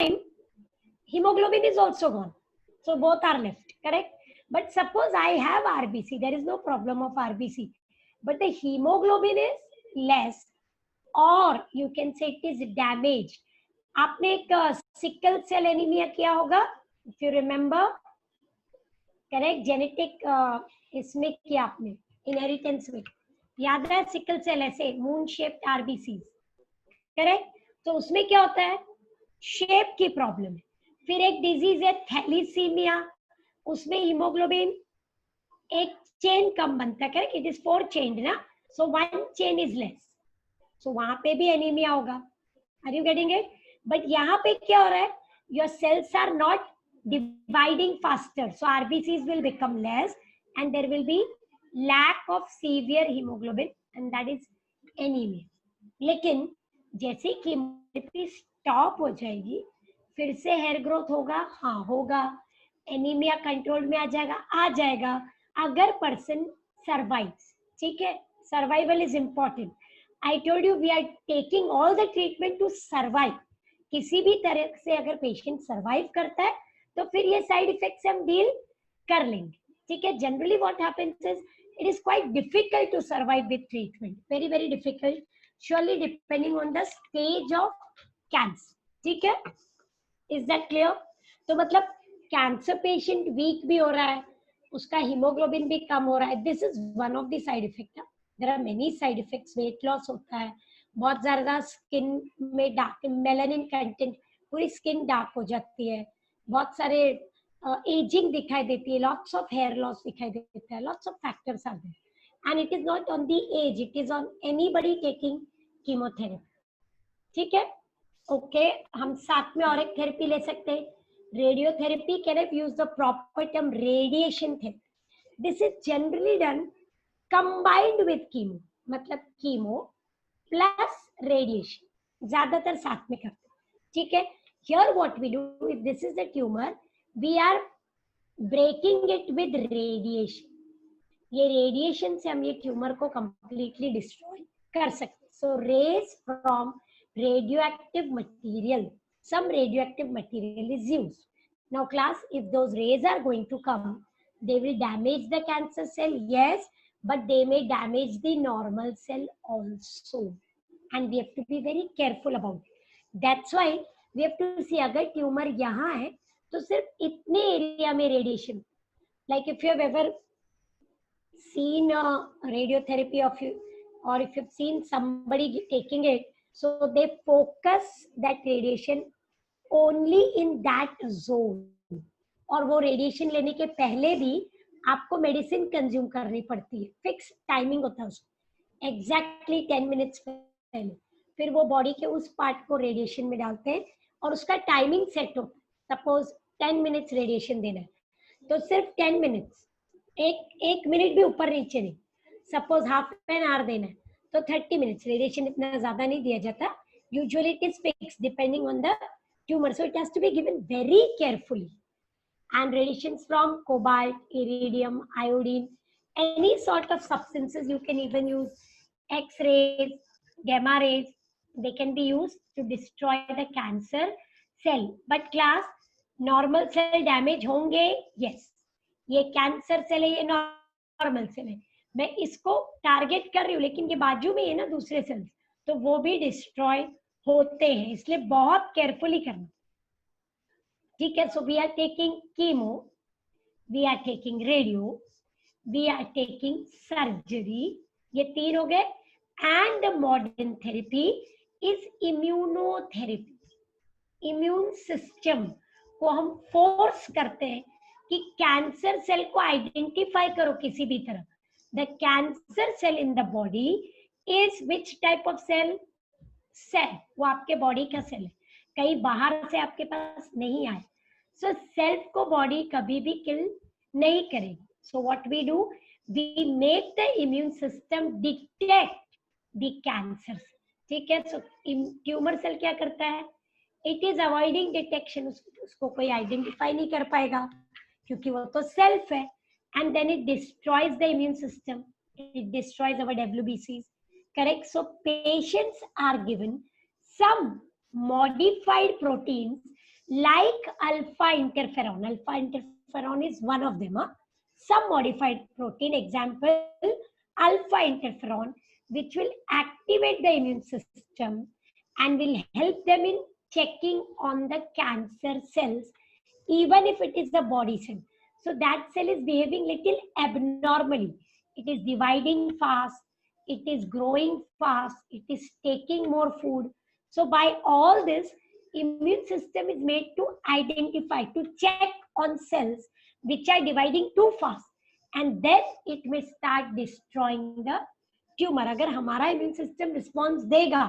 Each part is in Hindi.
time, hemoglobin is also gone. So both are left, correct? But suppose I have RBC, there is no problem of RBC, but the hemoglobin is less, or you can say it is damaged. आपने एक सिकल सेल एनीमिया किया होगा, if you remember, correct? Genetic इसमें किया आपने, इनहेरिटेंस में, याद है? सिकल सेल ऐसे मून शेप्ड आरबीसी, करेक्ट? तो उसमें क्या होता है, शेप की प्रॉब्लम है. फिर एक डिजीज है थैलीसीमिया, उसमें हीमोग्लोबिन एक चेन कम बनता है, करेक्ट? इट इज 4 चेन ना, so 1 chain is less, so वहां पे भी एनीमिया होगा. Are you getting it? But यहाँ पे क्या हो रहा है, your cells are not dividing faster, so RBCs will become less and there will be lack of severe hemoglobin and that is anemia. लेकिन जैसे कीमोथेरेपी स्टॉप हो जाएगी, फिर से हेयर ग्रोथ होगा, हाँ होगा, एनीमिया कंट्रोल में आ जाएगा अगर पर्सन सर्वाइव्स. ठीक है, survival is important. I told you we are taking all the treatment to survive. किसी भी तरह से अगर पेशेंट सर्वाइव करता है तो फिर ये साइड इफेक्ट्स हम डील कर लेंगे. ठीक है, generally what happens is it is quite difficult to survive with treatment, very very difficult, surely depending on the stage of cancer. ठीक है, इज दैट क्लियर? तो मतलब कैंसर पेशेंट वीक भी हो रहा है, उसका हीमोग्लोबिन भी कम हो रहा है, this is one of the side effect. There are many side effects. Weight loss होता है, बहुत ज्यादा स्किन में डार्क मेलानिन कंटेंट, पूरी स्किन डार्क हो जाती है, बहुत सारे एजिंग दिखाई देती है, लॉट्स ऑफ हेयर लॉस दिखाई देता है, lots of factors are there and it is not on the age, it is on anybody taking chemotherapy. ठीक है, ओके. हम साथ में और एक थेरेपी ले सकते हैं, radiotherapy. Can I use the proper term radiation therapy? This is generally done combined with chemo, मतलब कीमो प्लस रेडिएशन, ज्यादातर साथ में करते हैं. ठीक है, here what we do, if this is the tumor, we are breaking it with radiation. ये रेडिएशन से हम ये ट्यूमर को completely destroy कर सकते. so rays from radioactive material, some radioactive material is used. now class, if those rays are going to come, they will damage the cancer cell, yes, but they may damage the normal cell also and we have to be very careful about it. that's why we have to see, अगर ट्यूमर यहाँ है तो सिर्फ इतने एरिया में radiation, like if you have ever seen radiotherapy of you, or if you've seen somebody taking it, so they focus that radiation only in that zone. और वो रेडिएशन लेने के पहले भी आपको मेडिसिन कंज्यूम करनी पड़ती है, फिक्स टाइमिंग होता है उसको, एग्जैक्टली 10 मिनट्स पहले. फिर वो बॉडी के उस पार्ट को रेडिएशन में डालते हैं और उसका टाइमिंग सेट होता है. सपोज 10 मिनट्स रेडिएशन देना है तो सिर्फ 10 मिनट्स, एक मिनट भी ऊपर नीचे नहीं. सपोज हाफ एन आवर देना है तो 30 मिनट्स. रेडिएशन इतना ज्यादा नहीं दिया जाता, usually it is fix depending on the tumour, so it has to be given very carefully. and radiations from cobalt, iridium, iodine, any sort of substances. You can even use X-rays, gamma rays. They can be used to destroy the cancer cell. But class, normal cell damage होंगे? Yes. ये cancer cell है, ये normal cell है. मैं इसको target कर रही हूँ, लेकिन ये बाजू में है ना दूसरे cells, तो वो भी destroy होते हैं, इसलिए बहुत carefully करना. ठीक है, so we are taking chemo, we are taking radio, we are taking surgery, ये 3 हो गए. and the modern therapy is immunotherapy. immune system को हम फोर्स करते हैं कि कैंसर सेल को आइडेंटिफाई करो किसी भी तरह. The cancer cell in the body is which type of cell? Cell, वो आपके बॉडी का सेल है, कहीं बाहर से आपके पास नहीं आए. सो सेल्फ को बॉडी कभी भी किल नहीं करेगी. So what we do, we make the immune system detect the cancer. ठीक है, सो ट्यूमर सेल क्या करता है, इट इज अवॉइडिंग डिटेक्शन. उसको कोई आइडेंटिफाई नहीं कर पाएगा क्योंकि वो तो सेल्फ है. And then it destroys the immune system, it destroys our WBCs. correct? So patients are given some modified proteins like alpha interferon. Alpha interferon is one of them. Some modified protein, example, alpha interferon, which will activate the immune system and will help them in checking on the cancer cells, even if it is the body cell. So that cell is behaving little abnormally. It is dividing fast, it is growing fast, it is taking more food. So by all this, immune system is made to identify, to check on cells which are dividing too fast, and then it may start destroying the tumour. अगर हमारा इम्यून सिस्टम रिस्पॉन्स देगा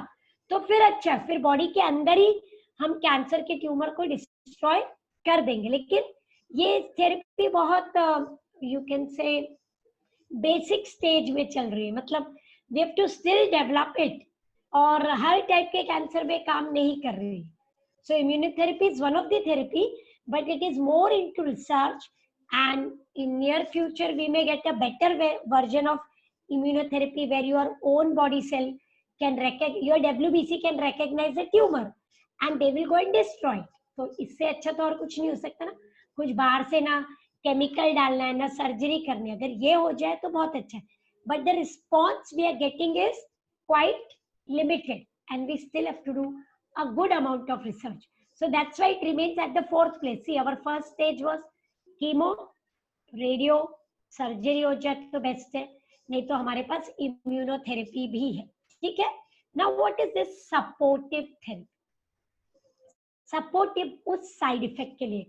तो फिर अच्छा, फिर बॉडी के अंदर ही हम कैंसर के ट्यूमर को डिस्ट्रॉय कर देंगे. लेकिन ये थेरेपी बहुत you can say basic stage में चल रही है, मतलब we have to still develop it, और हर टाइप के कैंसर में काम नहीं कर रही है. So immunotherapy is one of the therapy, but it is more into research, and in near future we may get a better version of immunotherapy where your own body cell can your WBC can recognize a tumor and they will go and destroy it. तो इससे अच्छा तो और कुछ नहीं हो सकता ना. कुछ बाहर से ना केमिकल डालना है, ना सर्जरी करनी है. अगर ये हो जाए तो बहुत अच्छा है, but the response we are getting is quite limited and we still have to do a good amount of research. So that's why it remains at the 4th place. See, our first stage was chemo, radio, surgery हो जाए तो बेस्ट है, नहीं तो हमारे पास इम्यूनोथेरेपी भी है. ठीक है. Now what is this supportive therapy? Supportive उस साइड इफेक्ट के लिए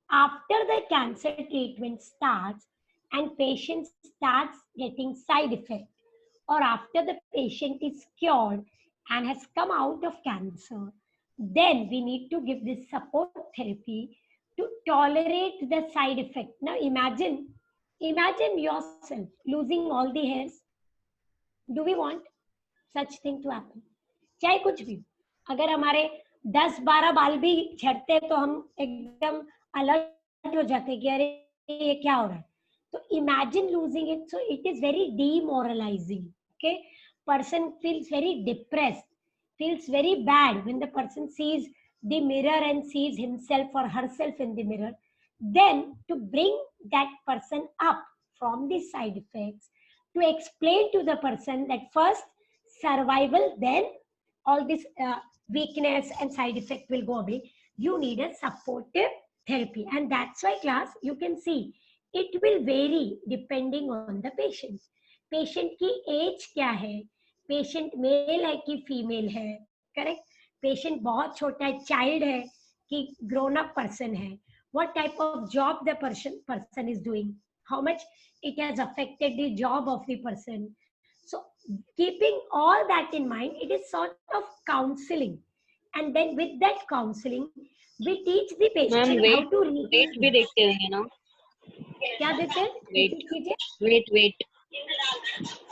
after the cancer treatment starts and patient starts getting side effect, और after the patient is cured and has come out of cancer, then we need to give this support therapy to tolerate the side effect. Now imagine yourself losing all the hairs. Do we want such thing to happen? चाहे कुछ भी, अगर हमारे 10-12 बाल भी झड़ते तो हम एकदम अलर्ट हो जाते कि अरे ये क्या हो रहा है. तो imagine losing it. So it is very demoralizing. Okay, person feels very depressed, feels very bad when the person sees the mirror and sees himself or herself in the mirror. Then to bring that person up from the side effects, to explain to the person that first survival, then all this weakness and side effect will go away. You need a supportive therapy, and that's why class you can see it will vary depending on the patient. Patient की एज क्या है, पेशेंट मेल है कि फीमेल है, करेक्ट, पेशेंट बहुत छोटा है, चाइल्ड है कि ग्रोन अप पर्सन है, what type of job the person is doing, how much it has affected the job of the person. So keeping all that in mind, it is sort of counselling, and then with that counselling we teach the patient how to weight भी देखते हैं ना. क्या देते हैं? वेट.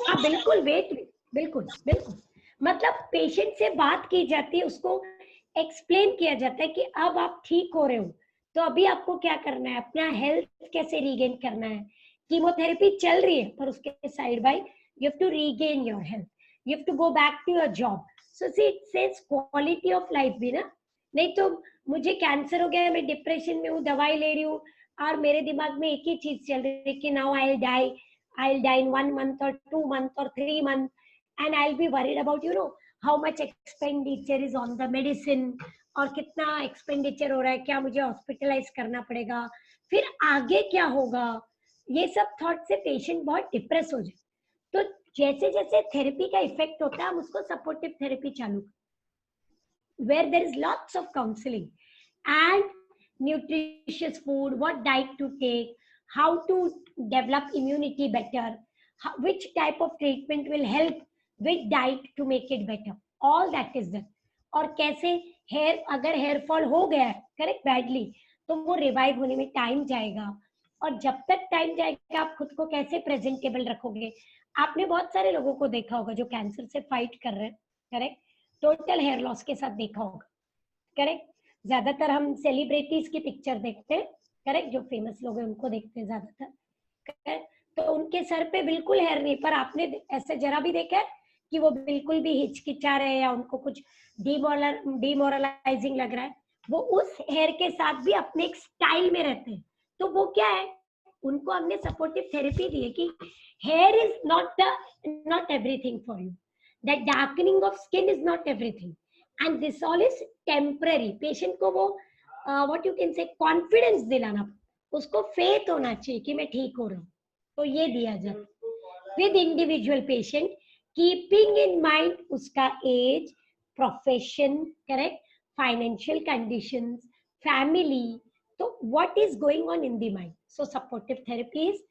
हाँ बिल्कुल, वेट, बिल्कुल बिल्कुल. मतलब पेशेंट से बात की जाती है, उसको एक्सप्लेन किया जाता है कि अब आप ठीक हो रहे हो तो अभी आपको क्या करना है, अपना हेल्थ कैसे रीगेन करना है. कीमोथेरेपी चल रही है पर उसके side by you have to regain your health, you have to go back to your job. So see it says quality of life भी ना. नहीं तो मुझे कैंसर हो गया है, मैं डिप्रेशन में हूँ, दवाई ले रही हूँ और मेरे दिमाग में एक ही चीज चल रही है कि now I'll die in 1 month or 2 months or 3 months, and I'll be worried about how much expenditure is on the medicine, और कितना expenditure हो रहा है, क्या मुझे hospitalize करना पड़ेगा, फिर आगे क्या होगा. ये सब थॉट से पेशेंट बहुत डिप्रेस हो जाए. तो जैसे जैसे थेरेपी का इफेक्ट होता है हम उसको सपोर्टिव थेरेपी चालू, where there is lots of counseling and nutritious food, what diet to take, how to develop immunity better, which type of treatment will help with diet to make it better, all that is done. और कैसे हेयर, अगर हेयर फॉल हो गया है करेक्ट बैडली, तो वो रिवाइव होने में टाइम जाएगा, और जब तक टाइम जाएगा आप खुद को कैसे प्रेजेंटेबल रखोगे. आपने बहुत सारे लोगों को देखा होगा जो कैंसर से फाइट कर रहे हैं, करेक्ट, टोटल हेयर लॉस के साथ देखा होगा, करेक्ट. ज्यादातर हम सेलिब्रिटीज की पिक्चर देखते हैं, करेक्ट, जो फेमस लोग हैं उनको देखते हैं ज्यादातर, तो उनके सर पे बिल्कुल हेयर नहीं, पर आपने ऐसे जरा भी देखा है कि वो बिल्कुल भी हिचकिचा रहे हैं या उनको कुछ डिमोरलाइजिंग लग रहा है. वो उस हेयर के साथ भी अपने एक स्टाइल में रहते हैं। तो वो क्या है, उनको हमने सपोर्टिव थेरेपी दी है कि here is not everything for you, that darkening of skin is not everything, and this all is temporary. Patient को वो व्हाट यू कैन से कॉन्फिडेंस दिलाना, उसको फेथ होना चाहिए कि मैं ठीक हो रहा हूँ, तो ये दिया जाता with individual patient, keeping in mind उसका age, profession, correct, financial conditions, family, तो what is going on in the mind. So supportive therapy is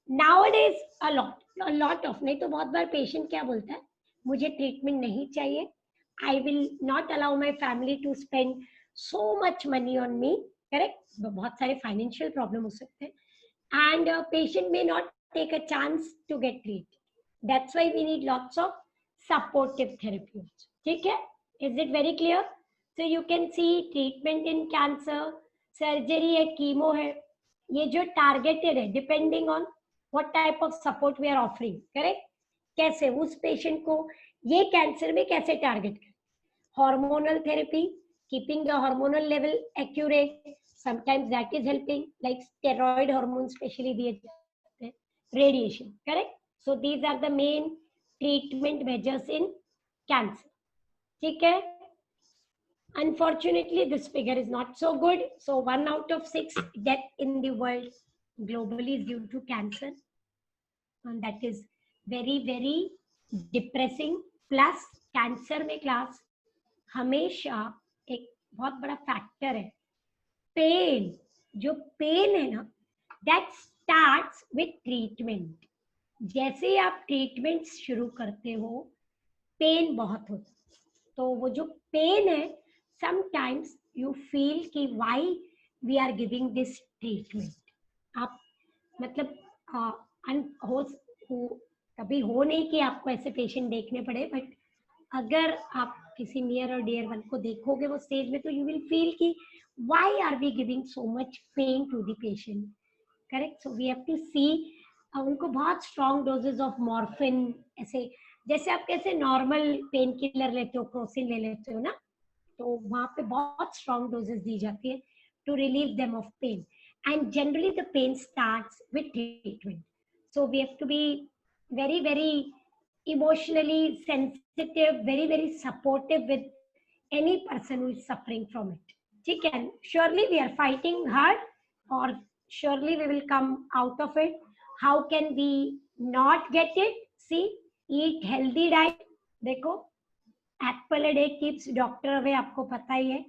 nowadays a lot of, नहीं तो बहुत बार पेशेंट क्या बोलता है, मुझे ट्रीटमेंट नहीं चाहिए, I will not allow my family to spend so much money on me, correct, बहुत सारे फाइनेंशियल प्रॉब्लम हो सकते हैं, and patient may not take a chance to get treated. That's why we need lots of supportive therapy also. ठीक है? Is it very clear? So you can see treatment in cancer, surgery है, chemo है, ये जो targeted है depending on what type of support we are offering, correct? कैसे उस patient को ये cancer में कैसे target करें? Hormonal therapy, keeping the hormonal level accurate, sometimes that is helping, like steroid hormones specially दिए जाते हैं, radiation, correct? So these are the main treatment measures in cancer. ठीक है? Unfortunately, this figure is not so good. So 1 out of 6 death in the world globally is due to cancer, and that is very very depressing. Plus cancer में class हमेशा एक बहुत बड़ा फैक्टर है पेन। जो पेन है ना, दैट स्टार्ट्स विथ ट्रीटमेंट। जैसे ही आप ट्रीटमेंट शुरू करते हो पेन बहुत होता है, तो वो जो पेन है समटाइम्स यू फील कि why we are giving this treatment. आप मतलब कभी हो नहीं कि आपको ऐसे पेशेंट देखने पड़े, बट अगर आप किसी नियर और डियर वन को देखोगे वो स्टेज में, तो यू विल फील कि why are we giving so much pain to the patient, correct? So we have to see, उनको बहुत स्ट्रॉन्ग डोजेस ऑफ मॉर्फिन, ऐसे जैसे आप कैसे नॉर्मल पेन किलर लेते हो, क्रोसिन ले लेते हो ना, तो वहां पे बहुत स्ट्रॉन्ग डोजेस दी जाती है to relieve them of pain, and generally the pain starts with treatment. So we have to be very very emotionally sensitive, very very supportive with any person who is suffering from it. ठीक है? Surely we are fighting hard, or surely we will come out of it. How can we not get it? See, eat healthy diet. देखो, apple a day keeps doctor away, आपको पता ही है.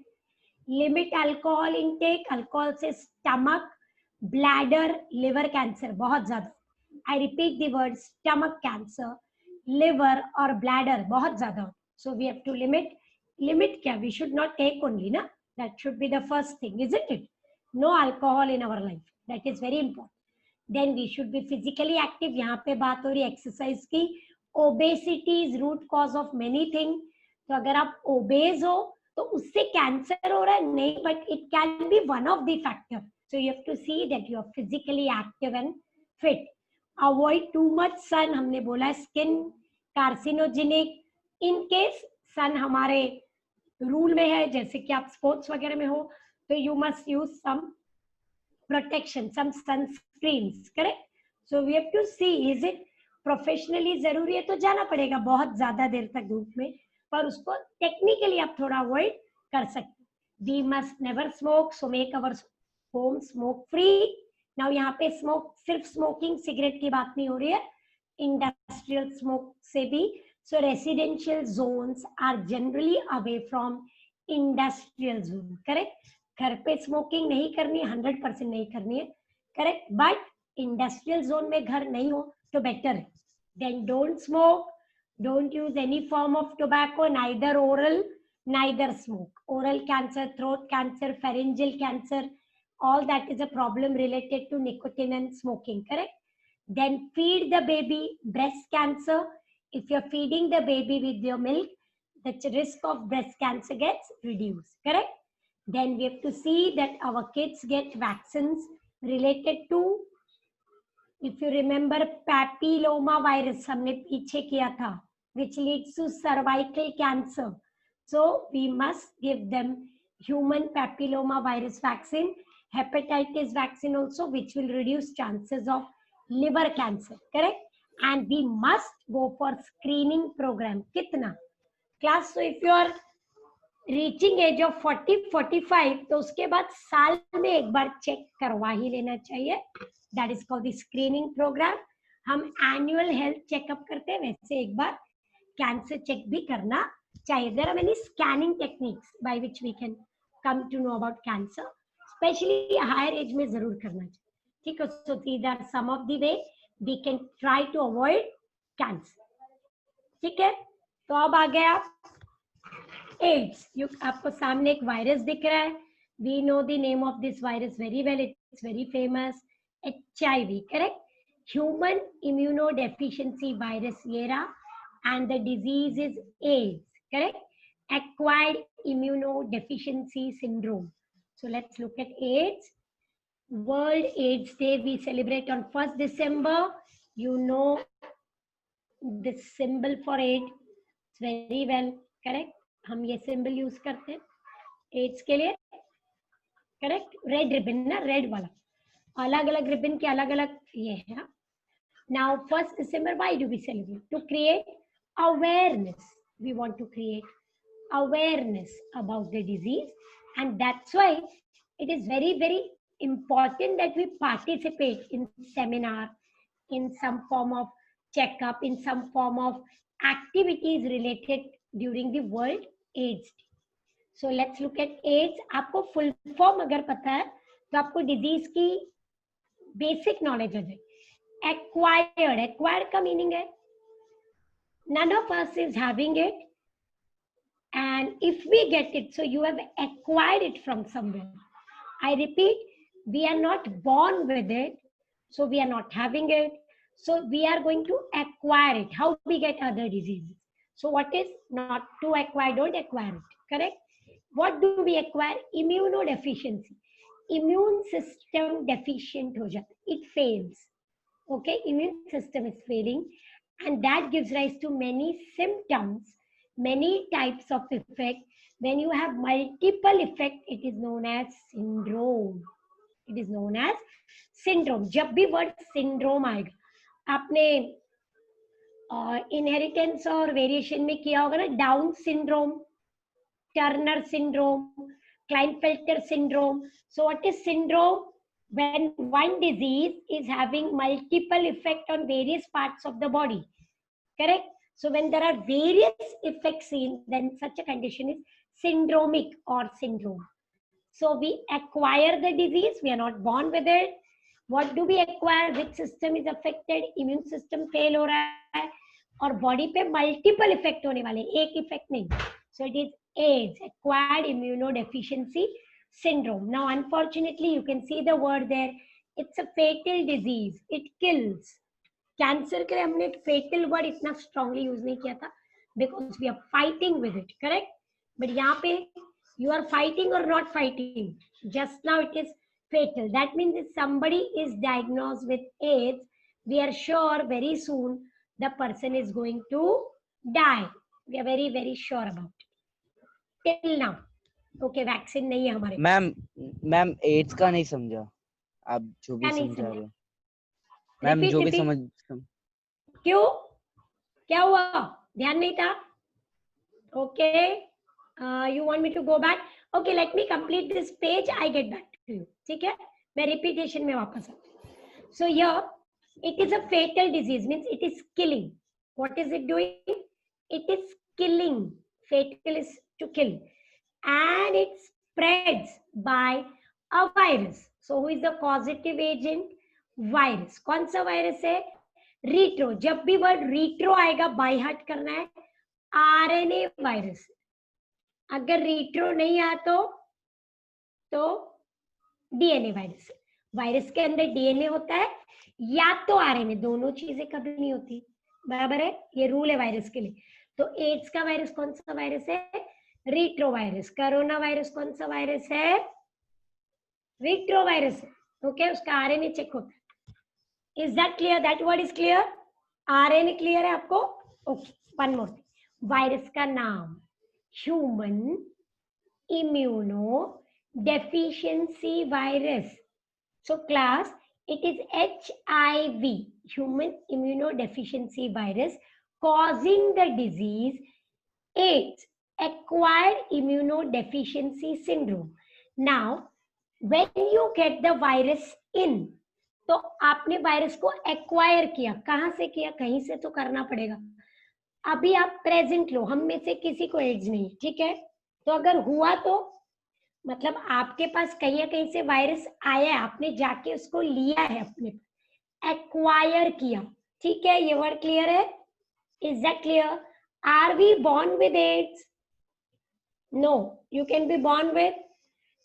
Limit alcohol intake. Alcohol से stomach, bladder, liver cancer बहुत ज्यादा. I repeat the word stomach cancer, liver or bladder बहुत ज़्यादा. So we have to limit क्या? We should not take only ना. That should be the first thing, isn't it? No alcohol in our life. That is very important. Then we should be physically active. यहाँ पे बात हो रही exercise की. Obesity is root cause of many things. तो अगर आप obese हो तो उससे cancer हो रहा है नहीं, but it can be one of the factor. So you have to see that you are physically active and fit. Avoid too much sun. हमने बोला स्किन कार्सिनोजेनिक. इन केस सन हमारे रूल में है, जैसे कि आप स्पोर्ट्स वगैरह में हो, तो you must use some protection, some sunscreens, correct? So we have to see, is it professionally जरूरी है तो जाना पड़ेगा बहुत ज्यादा देर तक धूप में, पर उसको टेक्निकली आप थोड़ा अवॉइड कर सकते. We must never smoke, so make our home smoke free. Now यहाँ पे स्मोक सिर्फ स्मोकिंग सिगरेट की बात नहीं हो रही है, इंडस्ट्रियल स्मोक से भी. So residential zones are generally away from industrial zone, correct? घर पे स्मोकिंग नहीं करनी, 100% नहीं करनी है, करेक्ट? बट इंडस्ट्रियल जोन में घर नहीं हो तो बेटर है. Then don't smoke, don't use any form of tobacco, neither oral neither smoke. Oral cancer, throat cancer, pharyngeal cancer, all that is a problem related to nicotine and smoking, correct? Then feed the baby. Breast cancer, if you're feeding the baby with your milk, the risk of breast cancer gets reduced, correct? Then we have to see that our kids get vaccines related to, if you remember, papilloma virus हमने पीछे किया था, which leads to cervical cancer. So we must give them human papilloma virus vaccine, hepatitis vaccine also, which will reduce chances of liver cancer, correct? And we must go for screening program. Kitna class? So if you are reaching age of 40-45, तो उसके बाद साल में एक बार चेक करवा ही लेना चाहिए. That is called the screening program. हम annual health checkup करते हैं, वैसे एक बार cancer check भी करना चाहिए. There are many scanning techniques by which we can come to know about cancer, especially higher age में जरूर करना चाहिए. ठीक है? So these are some of the way we can try to avoid cancer. ठीक है? तो अब आ गया एड्स. आपको सामने एक वायरस दिख रहा है. We know the name of this virus very well. It's very famous. HIV, correct? Human immunodeficiency virus ये रहा. And the disease is AIDS, correct? Acquired immunodeficiency syndrome. So let's look at AIDS. World AIDS Day we celebrate on 1st December. You know the symbol for AIDS very well, correct? हम ये सिंबल यूज करते हैं एड्स के लिए, करेक्ट? रेड रिबन ना, रेड वाला. अलग अलग रिबन के अलग अलग ये है. Now 1st December, why do we celebrate? To create awareness. We want to create awareness about the disease, and that's why it is very very important that we participate in seminar, in some form of checkup, in some form of activities related during the World AIDS Day. So let's look at AIDS. आपको फुल फॉर्म अगर पता है तो आपको डिजीज की बेसिक नॉलेज हो जाए. एक्वायर्ड, एक्वायर्ड का मीनिंग है none of us is having it, and if we get it, so you have acquired it from somewhere. I repeat, we are not born with it, so we are not having it, so we are going to acquire it. How we get other diseases? So what is not to acquire? Don't acquire it, correct? What do we acquire? Immunodeficiency. Immune system deficient ho jata, it fails. Okay, immune system is failing, and that gives rise to many symptoms, many types of effect. When you have multiple effect, it is known as syndrome. It is known as syndrome. जब भी word syndrome आएगा, आपने इनहेरिटेंस और वेरिएशन में किया होगा ना, down syndrome, Turner syndrome, Klinefelter syndrome. So what is syndrome? When one disease is having multiple effect on various parts of the body, correct? So when there are various effects seen, then such a condition is syndromic or syndrome. So we acquire the disease, we are not born with it. What do we acquire? Which system is affected? Immune system fail हो रहा है और body पे multiple effect होने वाले, एक effect नहीं. So it is AIDS, acquired immunodeficiency syndrome. Now unfortunately you can see the word there. It's a fatal disease. It kills. Cancer के लिए हमने फेटल वर्ड इतना स्ट्रांगली यूज नहीं किया था because we are fighting with it, correct? But यहाँ पे यू आर फाइटिंग और not fighting. Just now it is fatal. That means if somebody is diagnosed with AIDS, we are sure very soon the person is going to die. We are very very sure about it till now. Okay, vaccine नहीं है हमारे. मैम एड्स का नहीं समझा आप जो भी समझा रहे हो. मैम जो भी समझ. क्यों, क्या हुआ? ध्यान नहीं था? Okay, you want me to go back? Okay, let me complete this page. I get back to you. ठीक है, मैं repetition में वापस आता हूँ. So here, it is a fatal disease, means it is killing. What is it doing? It is killing. Fatal is to kill, and it spreads by a virus. So who is the causative agent? Virus. कौन सा वायरस है? रीट्रो. जब भी वर्ड रीट्रो आएगा बाय हार्ट करना है, आरएनए वायरस. अगर रीट्रो नहीं आया तो डीएनए वायरस. वायरस के अंदर डीएनए होता है या तो आरएनए, दोनों चीजें कभी नहीं होती, बराबर है? ये रूल है वायरस के लिए. तो एड्स का वायरस कौन सा वायरस है? रीट्रो वायरस. कोरोना वायरस कौन सा वायरस है? रीट्रो वायरस है. ओके, उसका आरएनए चेक होता है. Is that clear? That word is clear? RNA clear है आपको? Okay, one more thing. Virus का नाम human immunodeficiency virus. So class, it is HIV, human immunodeficiency virus, causing the disease AIDS, acquired immunodeficiency syndrome. Now, when you get the virus in, तो आपने वायरस को एक्वायर किया, कहां से किया? कहीं से तो करना पड़ेगा. अभी आप प्रेजेंट लो, हम में से किसी को एड्स नहीं, ठीक है? तो अगर हुआ तो मतलब आपके पास कहीं ना कहीं से वायरस आया है, आपने जाके उसको लिया है, अपने एक्वायर किया, ठीक है? ये वर्ड क्लियर है? Is that clear? Are we born with AIDS? No, you can be born with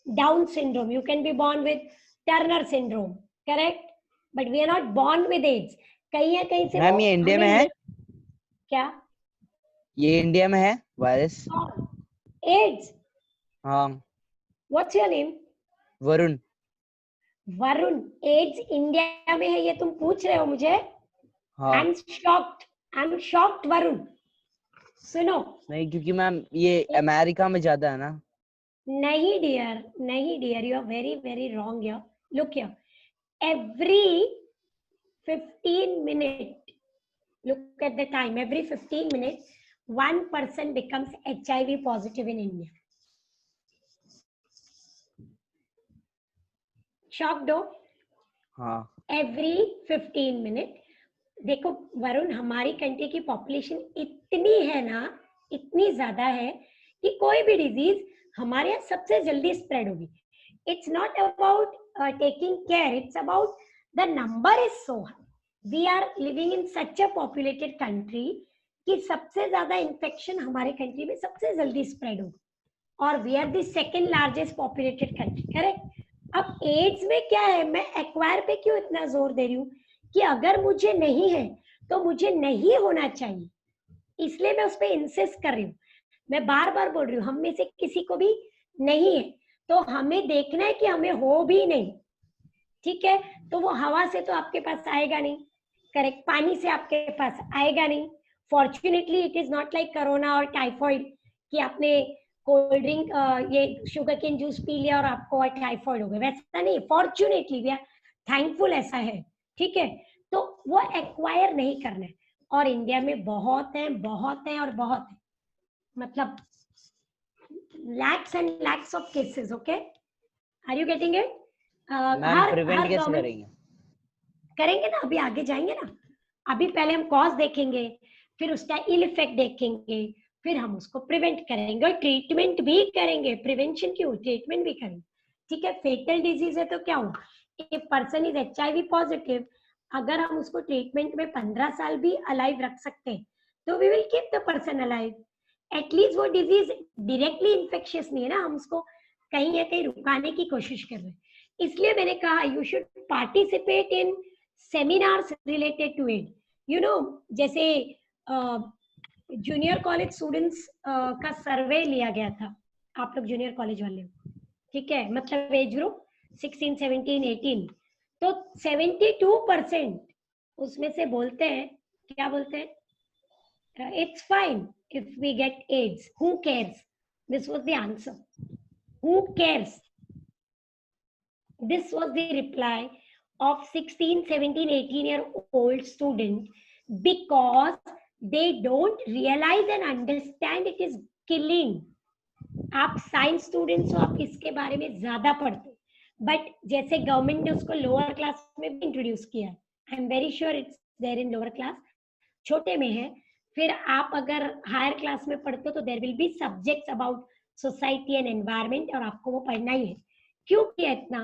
Down syndrome, you can be born with Turner syndrome, correct? But we are not born with AIDS. कहीं या कहीं से मैम ये इंडिया में है? क्या ये इंडिया में है वायरस? AIDS? हाँ. What's your name? Varun. Varun, AIDS India में है ये तुम पूछ रहे हो मुझे? हाँ. I'm shocked Varun. सुनो. नहीं, क्योंकि मैम ये अमेरिका में ज्यादा है ना. नहीं dear, you are very wrong here. Look here, every 15 minutes, look at the time, every 15 minutes, one person becomes HIV positive in India. Shocked हो? हाँ. Every 15 minutes. देखो वरुण, हमारी कंट्री की पॉपुलेशन इतनी है ना, इतनी ज्यादा है कि कोई भी डिजीज हमारे यहाँ सबसे जल्दी स्प्रेड होगी. It's not about taking care, it's about the number is so high. We are living in such a populated country कि सबसे ज्यादा इन्फेक्शन हमारे कंट्री में सबसे जल्दी स्प्रेड होगी, और we are the second largest populated country, correct? अब एड्स में क्या है, मैं एक्वायर पे क्यों इतना जोर दे रही हूँ कि अगर मुझे नहीं है तो मुझे नहीं होना चाहिए, इसलिए मैं उस पर इंसिस्ट कर रही हूँ. मैं बार बार बोल रही हूँ, हम में से किसी को भी नहीं है तो हमें देखना है कि हमें हो भी नहीं, ठीक है? तो वो हवा से तो आपके पास आएगा नहीं, करेक्ट? पानी से आपके पास आएगा नहीं. Fortunately it is not like corona और टाइफॉइड कि आपने कोल्ड ड्रिंक ये शुगर केन जूस पी लिया और आपको टाइफॉइड हो गया, वैसा नहीं. फॉर्चुनेटली वी आर थैंकफुल ऐसा है, ठीक है? तो वो एक्वायर नहीं करना है, और इंडिया में बहुत है और बहुत है, मतलब lakhs and lakhs of cases. Okay, are you getting it? Ma'am prevent कैसे करेंगे? करेंगे ना, अभी आगे जाएंगे ना. अभी पहले हम कॉज देखेंगे, फिर उसका इल इफेक्ट देखेंगे, फिर हम उसको प्रिवेंट करेंगे और ट्रीटमेंट भी करेंगे. प्रिवेंशन क्यों, ट्रीटमेंट भी करेंगे, ठीक है? फेटल डिजीज है तो क्या हुआ, if person is HIV positive, अगर हम उसको ट्रीटमेंट में 15 साल भी अलाइव रख सकते हैं तो we will keep the person alive. At least वो डिजीज डायरेक्टली इन्फेक्शियस नहीं है ना, हम उसको कहीं या कहीं रुकाने की कोशिश कर रहे हैं. इसलिए मैंने कहा you should participate in seminars related to it. You know, जैसे जूनियर कॉलेज स्टूडेंट्स का सर्वे लिया गया था, आप लोग जूनियर कॉलेज वाले हो, ठीक है? मतलब एज ग्रुप 16, 17, 18, तो 72% उसमें से बोलते हैं, क्या बोलते हैं? It's fine if we get AIDS. Who cares? This was the answer. Who cares? This was the reply of 16, 17, 18-year-old student, because they don't realize and understand it is killing. आप साइंस स्टूडेंट्स हो, आप इसके बारे में ज्यादा पढ़ते, बट जैसे गवर्नमेंट ने उसको लोअर क्लास में भी इंट्रोड्यूस किया, I am very sure it's there in lower class, छोटे में है. फिर आप अगर हायर क्लास में पढ़ते हो तो there will be subjects about society and environment, और आपको वो पढ़ना ही है. क्यों किया इतना?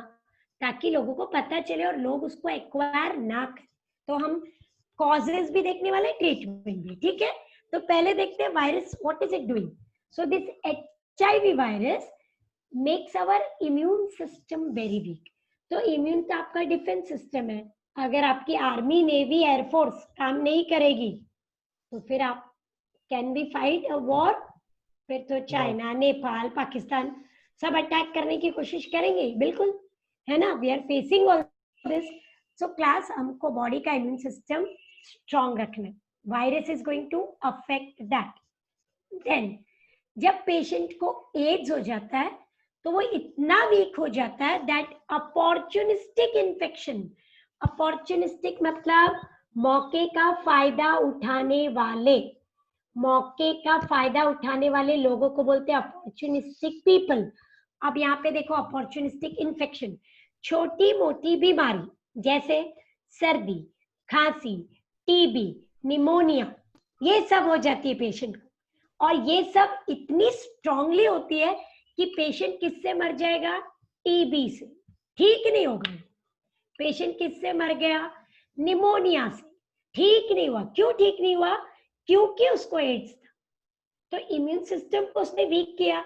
ताकि लोगों को पता चले और लोग उसको एक्वायर ना करें. तो हम कॉजेस भी देखने वाले, ट्रीटमेंट भी, ठीक है? तो पहले देखते हैं virus, what is it doing. So this HIV virus makes our immune system very weak. तो इम्यून तो आपका डिफेंस सिस्टम है. अगर आपकी आर्मी, नेवी, एयरफोर्स काम नहीं करेगी तो फिर आप can be fight a war. फिर तो चाइना, नेपाल, पाकिस्तान सब अटैक करने की कोशिश करेंगे, बिल्कुल, है ना? We are facing all this. So class, हमको बॉडी का इम्यून सिस्टम स्ट्रॉन्ग रखना है. Virus is going to affect that. Then जब पेशेंट को एड्स हो जाता है तो वो इतना वीक हो जाता है दैट अपॉर्चुनिस्टिक इन्फेक्शन, अपॉर्चुनिस्टिक मतलब मौके का फायदा उठाने वाले, मौके का फायदा उठाने वाले लोगों को बोलते हैं अपॉर्चुनिस्टिक पीपल। अब यहाँ पे देखो अपॉर्चुनिस्टिक इन्फेक्शन, छोटी मोटी बीमारी जैसे सर्दी, खांसी, टीबी, निमोनिया, ये सब हो जाती है पेशेंट को, और ये सब इतनी स्ट्रांगली होती है कि पेशेंट किससे मर जाएगा? टीबी से, ठीक नहीं होगा। पेशेंट किससे मर गया? निमोनिया से, ठीक नहीं हुआ। क्यों ठीक नहीं हुआ? क्योंकि उसको एड्स था। तो इम्यून सिस्टम को उसने वीक किया,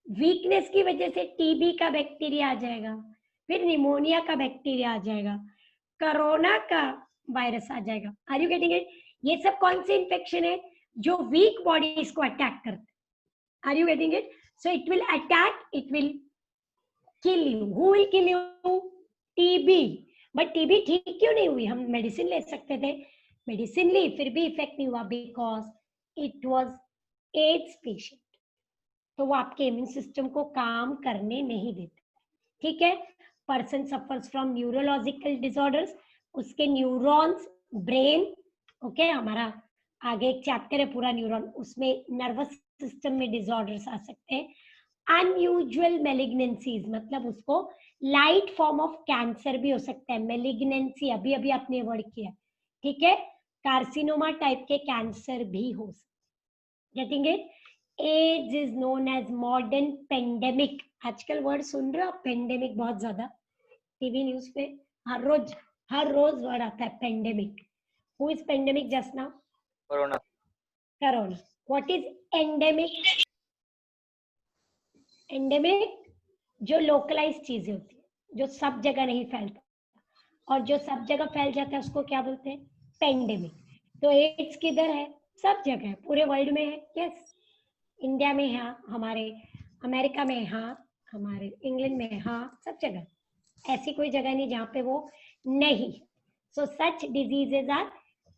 वीकनेस की वजह से टीबी का बैक्टीरिया आ जाएगा, फिर निमोनिया का बैक्टीरिया आ जाएगा, कोरोना का वायरस आ जाएगा। Are you getting it? ये सब कौन सी इंफेक्शन है? जो वीक बॉडीज को अटैक करते हैं। Are you getting it? So it will attack, it will kill you. Who will kill you? TB. But TB ठीक क्यों नहीं हुई? हम मेडिसिन ले सकते थे, मेडिसिन ली फिर भी इफेक्ट नहीं हुआ, because it was ads patient. तो वो आपके इम्यून सिस्टम को काम करने नहीं देते, ठीक है। Person suffers from neurological disorders, उसके न्यूरॉन्स, ब्रेन, ओके, हमारा आगे एक चैप्टर है पूरा न्यूरॉन, उसमें नर्वस सिस्टम में डिसऑर्डर्स आ सकते हैं। अनयूजुअल मेलिग्नेंसीज मतलब उसको लाइट फॉर्म ऑफ कैंसर भी हो सकता है, मेलिग्नेंसी अभी अभी आपने वर्ड किया, ठीक है। कार्सिनोमा टाइप के कैंसर भी हो सकते। Getting it? AIDS is known as modern pandemic. आजकल वर्ड सुन रहे हो आप? पेंडेमिक बहुत ज्यादा टीवी न्यूज पे हर रोज वर्ड आता है pandemic. Who is pandemic just now? Corona. Corona. What is endemic? Endemic जो लोकलाइज चीजें होती है, जो सब जगह नहीं फैलता, और जो सब जगह फैल जाता है उसको क्या बोलते हैं? पेंडेमिक। तो एड्स किधर है? सब जगह है, पूरे वर्ल्ड में है। यस, इंडिया में है, हमारे अमेरिका में है, हाँ, हमारे इंग्लैंड में है, हाँ, सब जगह। ऐसी कोई जगह नहीं जहाँ पे वो नहीं। So such diseases are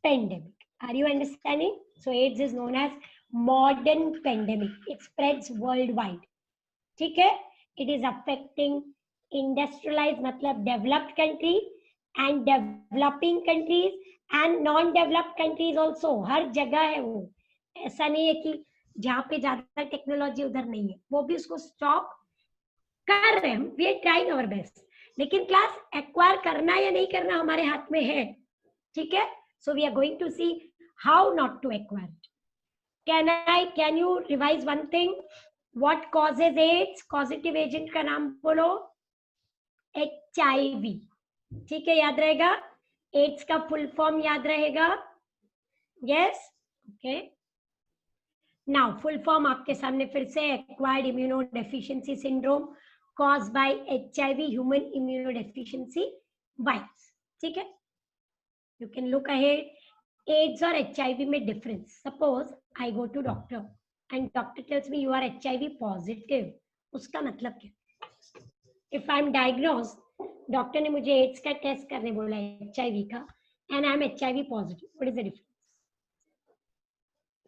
pandemic. Are you understanding? So AIDS is known as modern pandemic. It spreads world wide, ठीक है। इट इज अफेक्टिंग इंडस्ट्रियलाइज मतलब developed country and developing countries and non developed countries also. हर जगह है वो, ऐसा नहीं है कि जहाँ पे ज्यादा टेक्नोलॉजी उधर नहीं है, वो भी उसको स्टॉप कर रहे हैं। We are trying our best, लेकिन क्लास एक्वायर करना या नहीं करना हमारे हाथ में है, ठीक है। So we are going to see how not to acquire. Can you revise one thing? What causes AIDS? Positive agent का नाम बोलो। HIV, ठीक है, याद रहेगा। एड्स का फुल फॉर्म याद रहेगा। Yes, okay. Now full form आपके सामने फिर से, acquired immuno deficiency syndrome caused by HIV, human immunodeficiency virus, ठीक है। You can look ahead. AIDS और HIV में difference. Suppose I go to doctor and doctor tells me you are HIV positive. उसका मतलब क्या? If I'm diagnosed, डॉक्टर ने मुझे एड्स का टेस्ट करने बोला HIV का, and I'm HIV positive. What is the difference?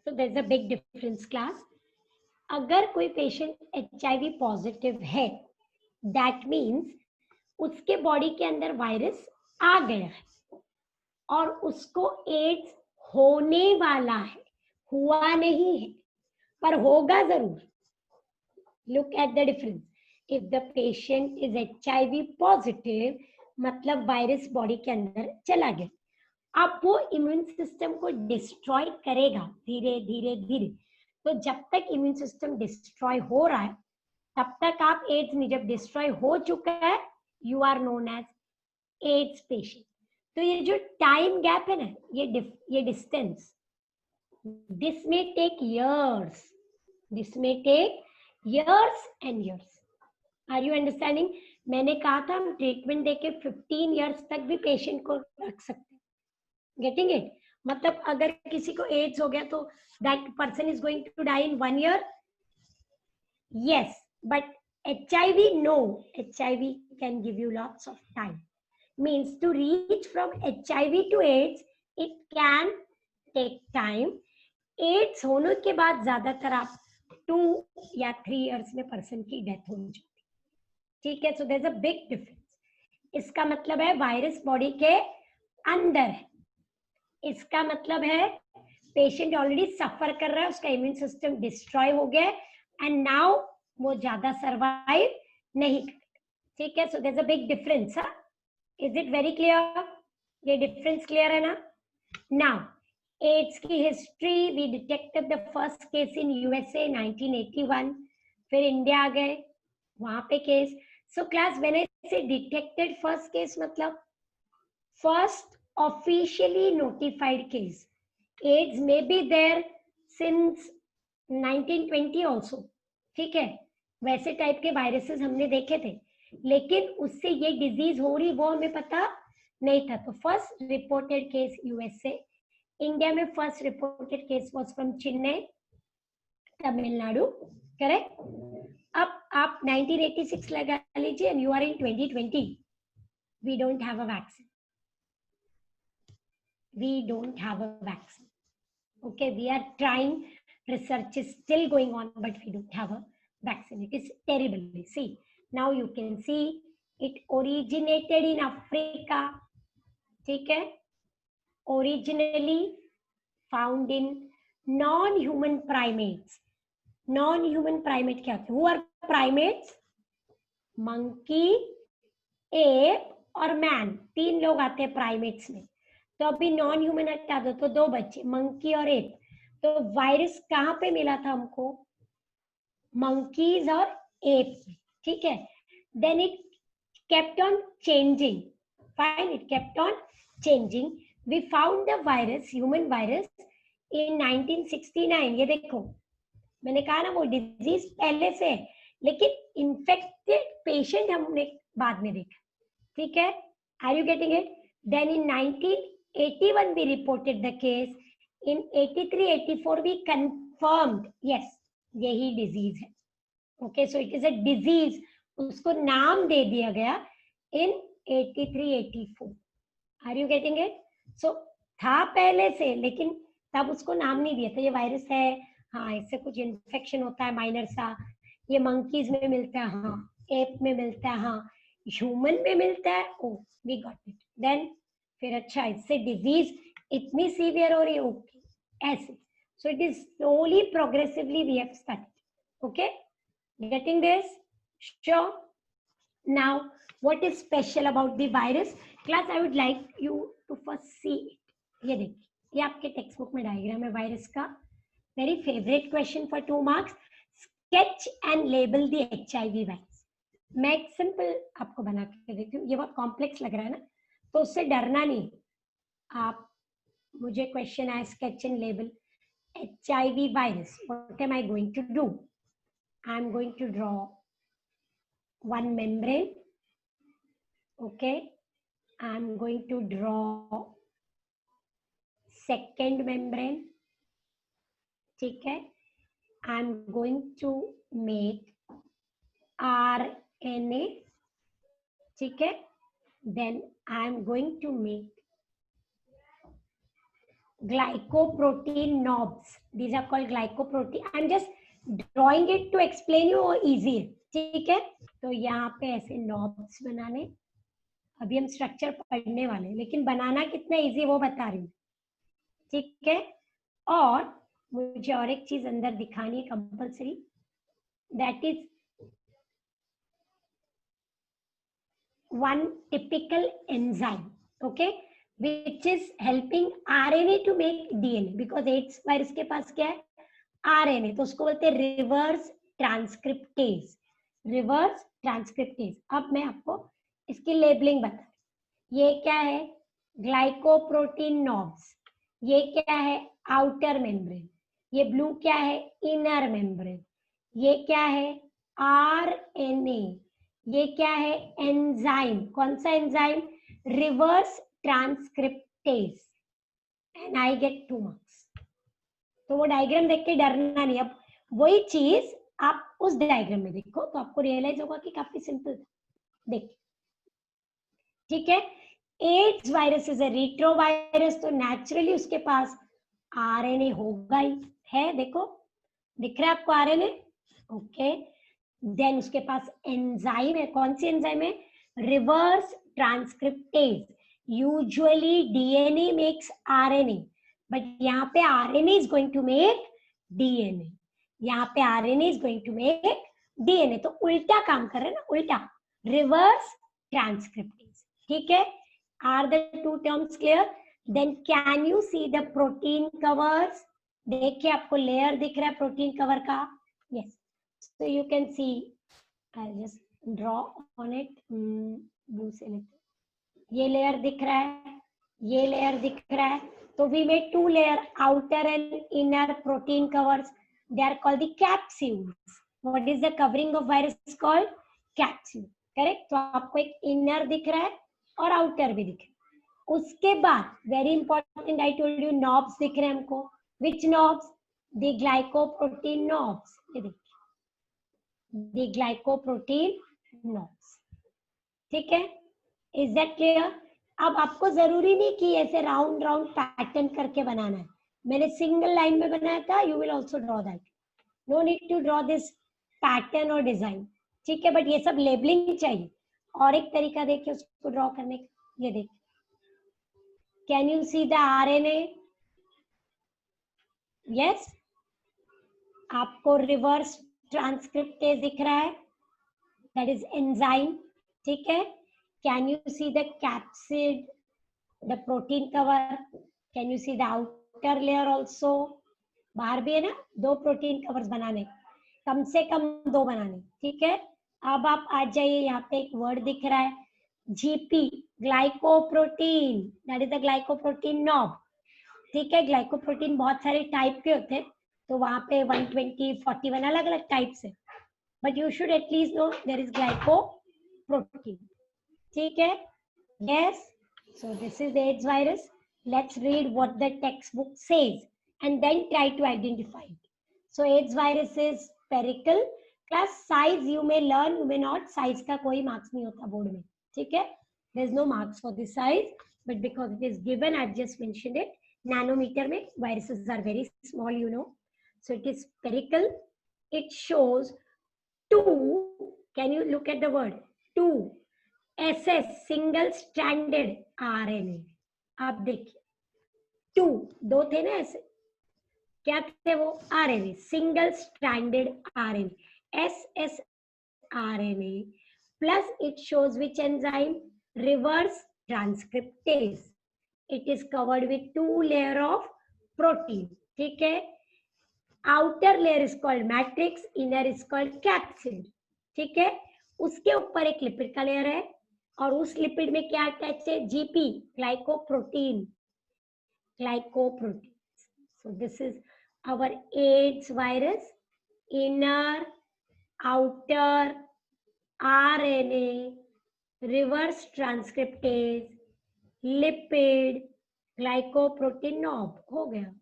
So there's a big difference, class. अगर कोई पेशेंट HIV पॉजिटिव है, दैट मीन्स उसके बॉडी के अंदर वायरस आ गया है और उसको एड्स होने वाला है, हुआ नहीं है, पर होगा जरूर। Look at the difference. If the patient is HIV positive मतलब वायरस बॉडी के अंदर चला गया, अब वो इम्यून सिस्टम को डिस्ट्रॉय करेगा धीरे धीरे धीरे। तो जब तक इम्यून सिस्टम डिस्ट्रॉय हो रहा है तब तक आप एड्स नहीं, जब डिस्ट्रॉय हो चुका है you are known as AIDS patient. तो ये जो टाइम गैप है ना, ये डिस्टेंस, दिस में टेक इयर्स, दिस में take years and years. Are you understanding? मैंने कहा था हम ट्रीटमेंट देके 15 इयर्स तक भी पेशेंट को रख सकते हैं। Getting it? मतलब अगर किसी को एड्स हो गया तो that person is going to die in 1 year? Yes, but HIV, no. HIV can give you lots of time. Means to reach from HIV to AIDS, it can take time. AIDS होने के बाद ज्यादातर आप 2 या 3 इयर्स में पर्सन की डेथ हो जाती है, ठीक है। So there is a big difference. इसका मतलब है वायरस बॉडी के अंदर है, इसका मतलब है पेशेंट ऑलरेडी सफर कर रहा है, उसका इम्यून सिस्टम डिस्ट्रॉय हो गया एंड नाउ वो ज्यादा सर्वाइव नहीं करेगा, ठीक है। So there is a big difference. Is it very clear? ये डिफरेंस क्लियर है ना? नाउ एड्स की history, we detected the first case in USA 1981, फिर इंडिया आ गए, वहां पे case. So class when I say detected first case मतलब first officially notified case. AIDS may be there since 1920 also, ठीक है। वैसे टाइप के वायरसेस हमने देखे थे, लेकिन उससे ये डिजीज हो रही वो हमें पता नहीं था। तो first reported case USA, India में first reported case was from Chennai, Tamil Nadu, correct. अब आप 1986 लगा लीजिए and you are in 2020, we don't have a vaccine, we don't have a vaccine. Okay, we are trying, research is still going on, but we don't have a vaccine. It is terribly. See, now you can see it originated in Africa. ठीक है, originally found in non-human primates. Non-human primate क्या होते हैं? Who are primates? Monkey, ape और man, 3 लोग आते हैं primates में। तो अभी नॉन ह्यूमन हटा दो तो 2 बच्चे, मंकी और एप। तो वायरस कहाँ पे मिला था हमको? मंकीज और एप, ठीक है। Then it kept on changing, fine, it kept on changing. We found the virus, human virus in 1969। ये देखो, मैंने कहा ना वो डिजीज पहले से है, लेकिन इन्फेक्टेड पेशेंट हमने बाद में देखा, ठीक है। Are you getting it? Then in 1981 we reported the case. In 83-84 we confirmed, yes, यही disease है। Okay, so it is a disease, उसको नाम दे दिया गया in 83-84. Are you getting it? So था पहले से, लेकिन तब उसको नाम नहीं दिया था, ये वायरस है, हाँ इससे कुछ इन्फेक्शन होता है माइनर सा, ये मंकीज में मिलता है, हाँ एप में मिलता है, हाँ ह्यूमन में मिलता है, oh we got it. Then फिर अच्छा इससे डिजीज इतनी सीवियर हो रही है, ओके ऐसे। So it is slowly progressively we have started, okay, getting this? Sure? Now what is special about the virus? Class I would like you to first see it. ये देखिए, ये आपके टेक्स्ट बुक में डायग्राम है वायरस का, very favourite question for 2 marks. Sketch and label the HIV virus. मैं एक सिंपल आपको बना के देती हूँ, ये बहुत कॉम्प्लेक्स लग रहा है ना, तो उससे डरना नहीं। आप, मुझे क्वेश्चन आया sketch and label HIV virus, what am I going to do? I am going to draw one membrane, okay, I am going to draw second membrane, ठीक है, I am going to make RNA, ठीक है, then I am going to make glycoprotein knobs. These are called glycoprotein. I am just drawing it to explain you easy, ठीक है। तो यहाँ पे ऐसे knobs बनाने, अभी हम स्ट्रक्चर पढ़ने वाले हैं, लेकिन बनाना कितना इजी वो बता रही हूँ, ठीक है। और मुझे और एक चीज अंदर दिखानी है compulsory, that is one typical enzyme, okay, which is helping RNA to make DNA, because AIDS virus के पास क्या है? RNA, तो उसको बोलते हैं रिवर्स ट्रांसक्रिप्टेज, रिवर्स ट्रांसक्रिप्टेज। अब मैं आपको इसकी लेबलिंग बता, ये क्या है? ग्लाइकोप्रोटीन नॉब्स, ये क्या है? आउटर मेम्ब्रेन, ये ब्लू क्या है? इनर मेम्ब्रेन, ये क्या है? RNA, ये क्या है? एंजाइम। कौन सा enzyme? Reverse transcriptase, and I get 2 marks. तो वो डायग्राम देख के डरना नहीं। अब वही चीज आप उस डायग्राम में देखो तो आपको रियलाइज होगा कि काफी सिंपल था। देखिए, ठीक है, AIDS virus is a retrovirus, तो नेचुरली उसके पास RNA होगा ही है। देखो, दिख रहा है आपको आरएनए? ओके, देन उसके पास एंजाइम है, कौन सी एंजाइम है? Reverse transcriptase. Usually DNA makes RNA, but यहाँ पे RNA is going to make DNA. यहाँ पे RNA is going to make DNA. तो उल्टा काम कर रहे हैं ना, उल्टा. Reverse transcriptase. ठीक है, are the two terms clear? Then can you see the protein covers? देखिए आपको लेयर दिख रहा है प्रोटीन कवर का? Yes. So you can see, I'll just draw on it. Blue से लेते, ये लेयर दिख रहा है, ये लेयर दिख रहा है. तो we made two layer, outer and inner protein covers. They are called the capsules. What is the covering of virus called? Capsule. Correct? तो आपको एक inner दिख रहा है और outer भी दिख रहा है. उसके बाद very important, I told you knobs दिख रहे हैं हमको. Which knobs? The glycoprotein knobs. ये देखिए, the glycoprotein knobs. ठीक है, इज दैट क्लियर? अब आपको जरूरी नहीं कि ऐसे राउंड राउंड पैटर्न करके बनाना है. मैंने सिंगल लाइन में बनाया था. You will also draw that. No need to draw this pattern और डिजाइन. ठीक है, बट ये सब लेबलिंग चाहिए. और एक तरीका देखिए उसको ड्रॉ करने का. ये देखिए, can you see the RNA? Yes, आपको रिवर्स ट्रांसक्रिप्टेज दिख रहा है, that is enzyme. ठीक है, can you see the capsid, the protein cover? Can you see the outer layer also? बाहर भी है ना, दो प्रोटीन कवर्स बनाने, कम से कम दो बनाने. ठीक है, अब आप आ जाइए, यहाँ पे एक वर्ड दिख रहा है GP, glycoprotein. That is the glycoprotein knob. ठीक है, ग्लाइकोप्रोटीन बहुत सारे टाइप के होते हैं, तो वहां पे 120, 41 अलग अलग टाइप्स है. But you should at least know there is glycoprotein. ठीक है? Yes. So this is the AIDS virus. Let's read what the textbook says and then try to identify it. So AIDS virus is spherical. Class size you may learn, you may not. Size का कोई marks नहीं होता board में. ठीक है? There is no marks for this size, but because it is given, I've just mentioned it. Nanometer में viruses are very small, you know. So it is spherical. It shows 2, can you look at the word 2 SS single stranded RNA. आप देखिए 2, दो थे ना ऐसे, क्या थे वो? RNA, single stranded RNA, SS RNA, plus it shows which enzyme? Reverse transcriptase. It is covered with 2 layer of protein. ठीक है, outer layer is called matrix, inner is called capsid. ठीक है, उसके ऊपर एक लिपिड का लेयर है और उस लिपिड में क्या अटैच है? GP, glycoprotein. Glycoprotein. So this is our AIDS virus. Inner, outer, RNA, reverse transcriptase, lipid, glycoprotein knob. हो गया.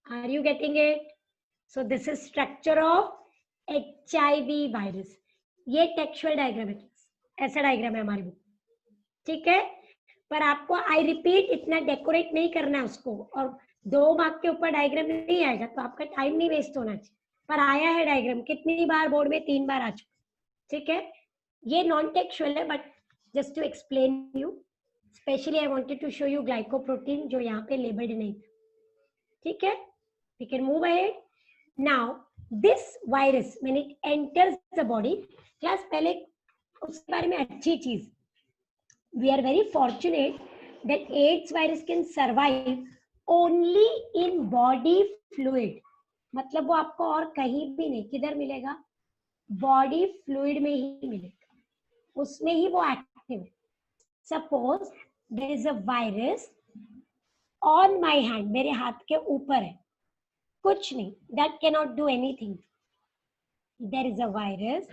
Are you getting it? So this is structure of HIV virus. ये टेक्सचुअल डायग्राम है, ऐसा डायग्राम है हमारी बुक. ठीक है, पर आपको आई रिपीट इतना डेकोरेट नहीं करना है उसको, और 2 मार्क के ऊपर डायग्राम नहीं आएगा तो आपका टाइम नहीं वेस्ट होना चाहिए. पर आया है डायग्राम कितनी बार बोर्ड में? 3 बार आ चुका. ठीक है, ये नॉन टेक्सचुअल है, but just to explain you, specially I wanted to show you glycoprotein जो यहाँ पे लेबल्ड नहीं था. ठीक है, we can move ahead. Now this virus when it enters the body, class पहले उसके बारे में अच्छी चीज, we are very fortunate that AIDS virus can survive only in body fluid. मतलब वो आपको और कहीं भी नहीं, किधर मिलेगा? बॉडी फ्लूइड में ही मिलेगा, उसमें ही वो एक्टिव है. Suppose there is a virus on my hand, मेरे हाथ के ऊपर है, कुछ नहीं, that cannot do anything. There is a virus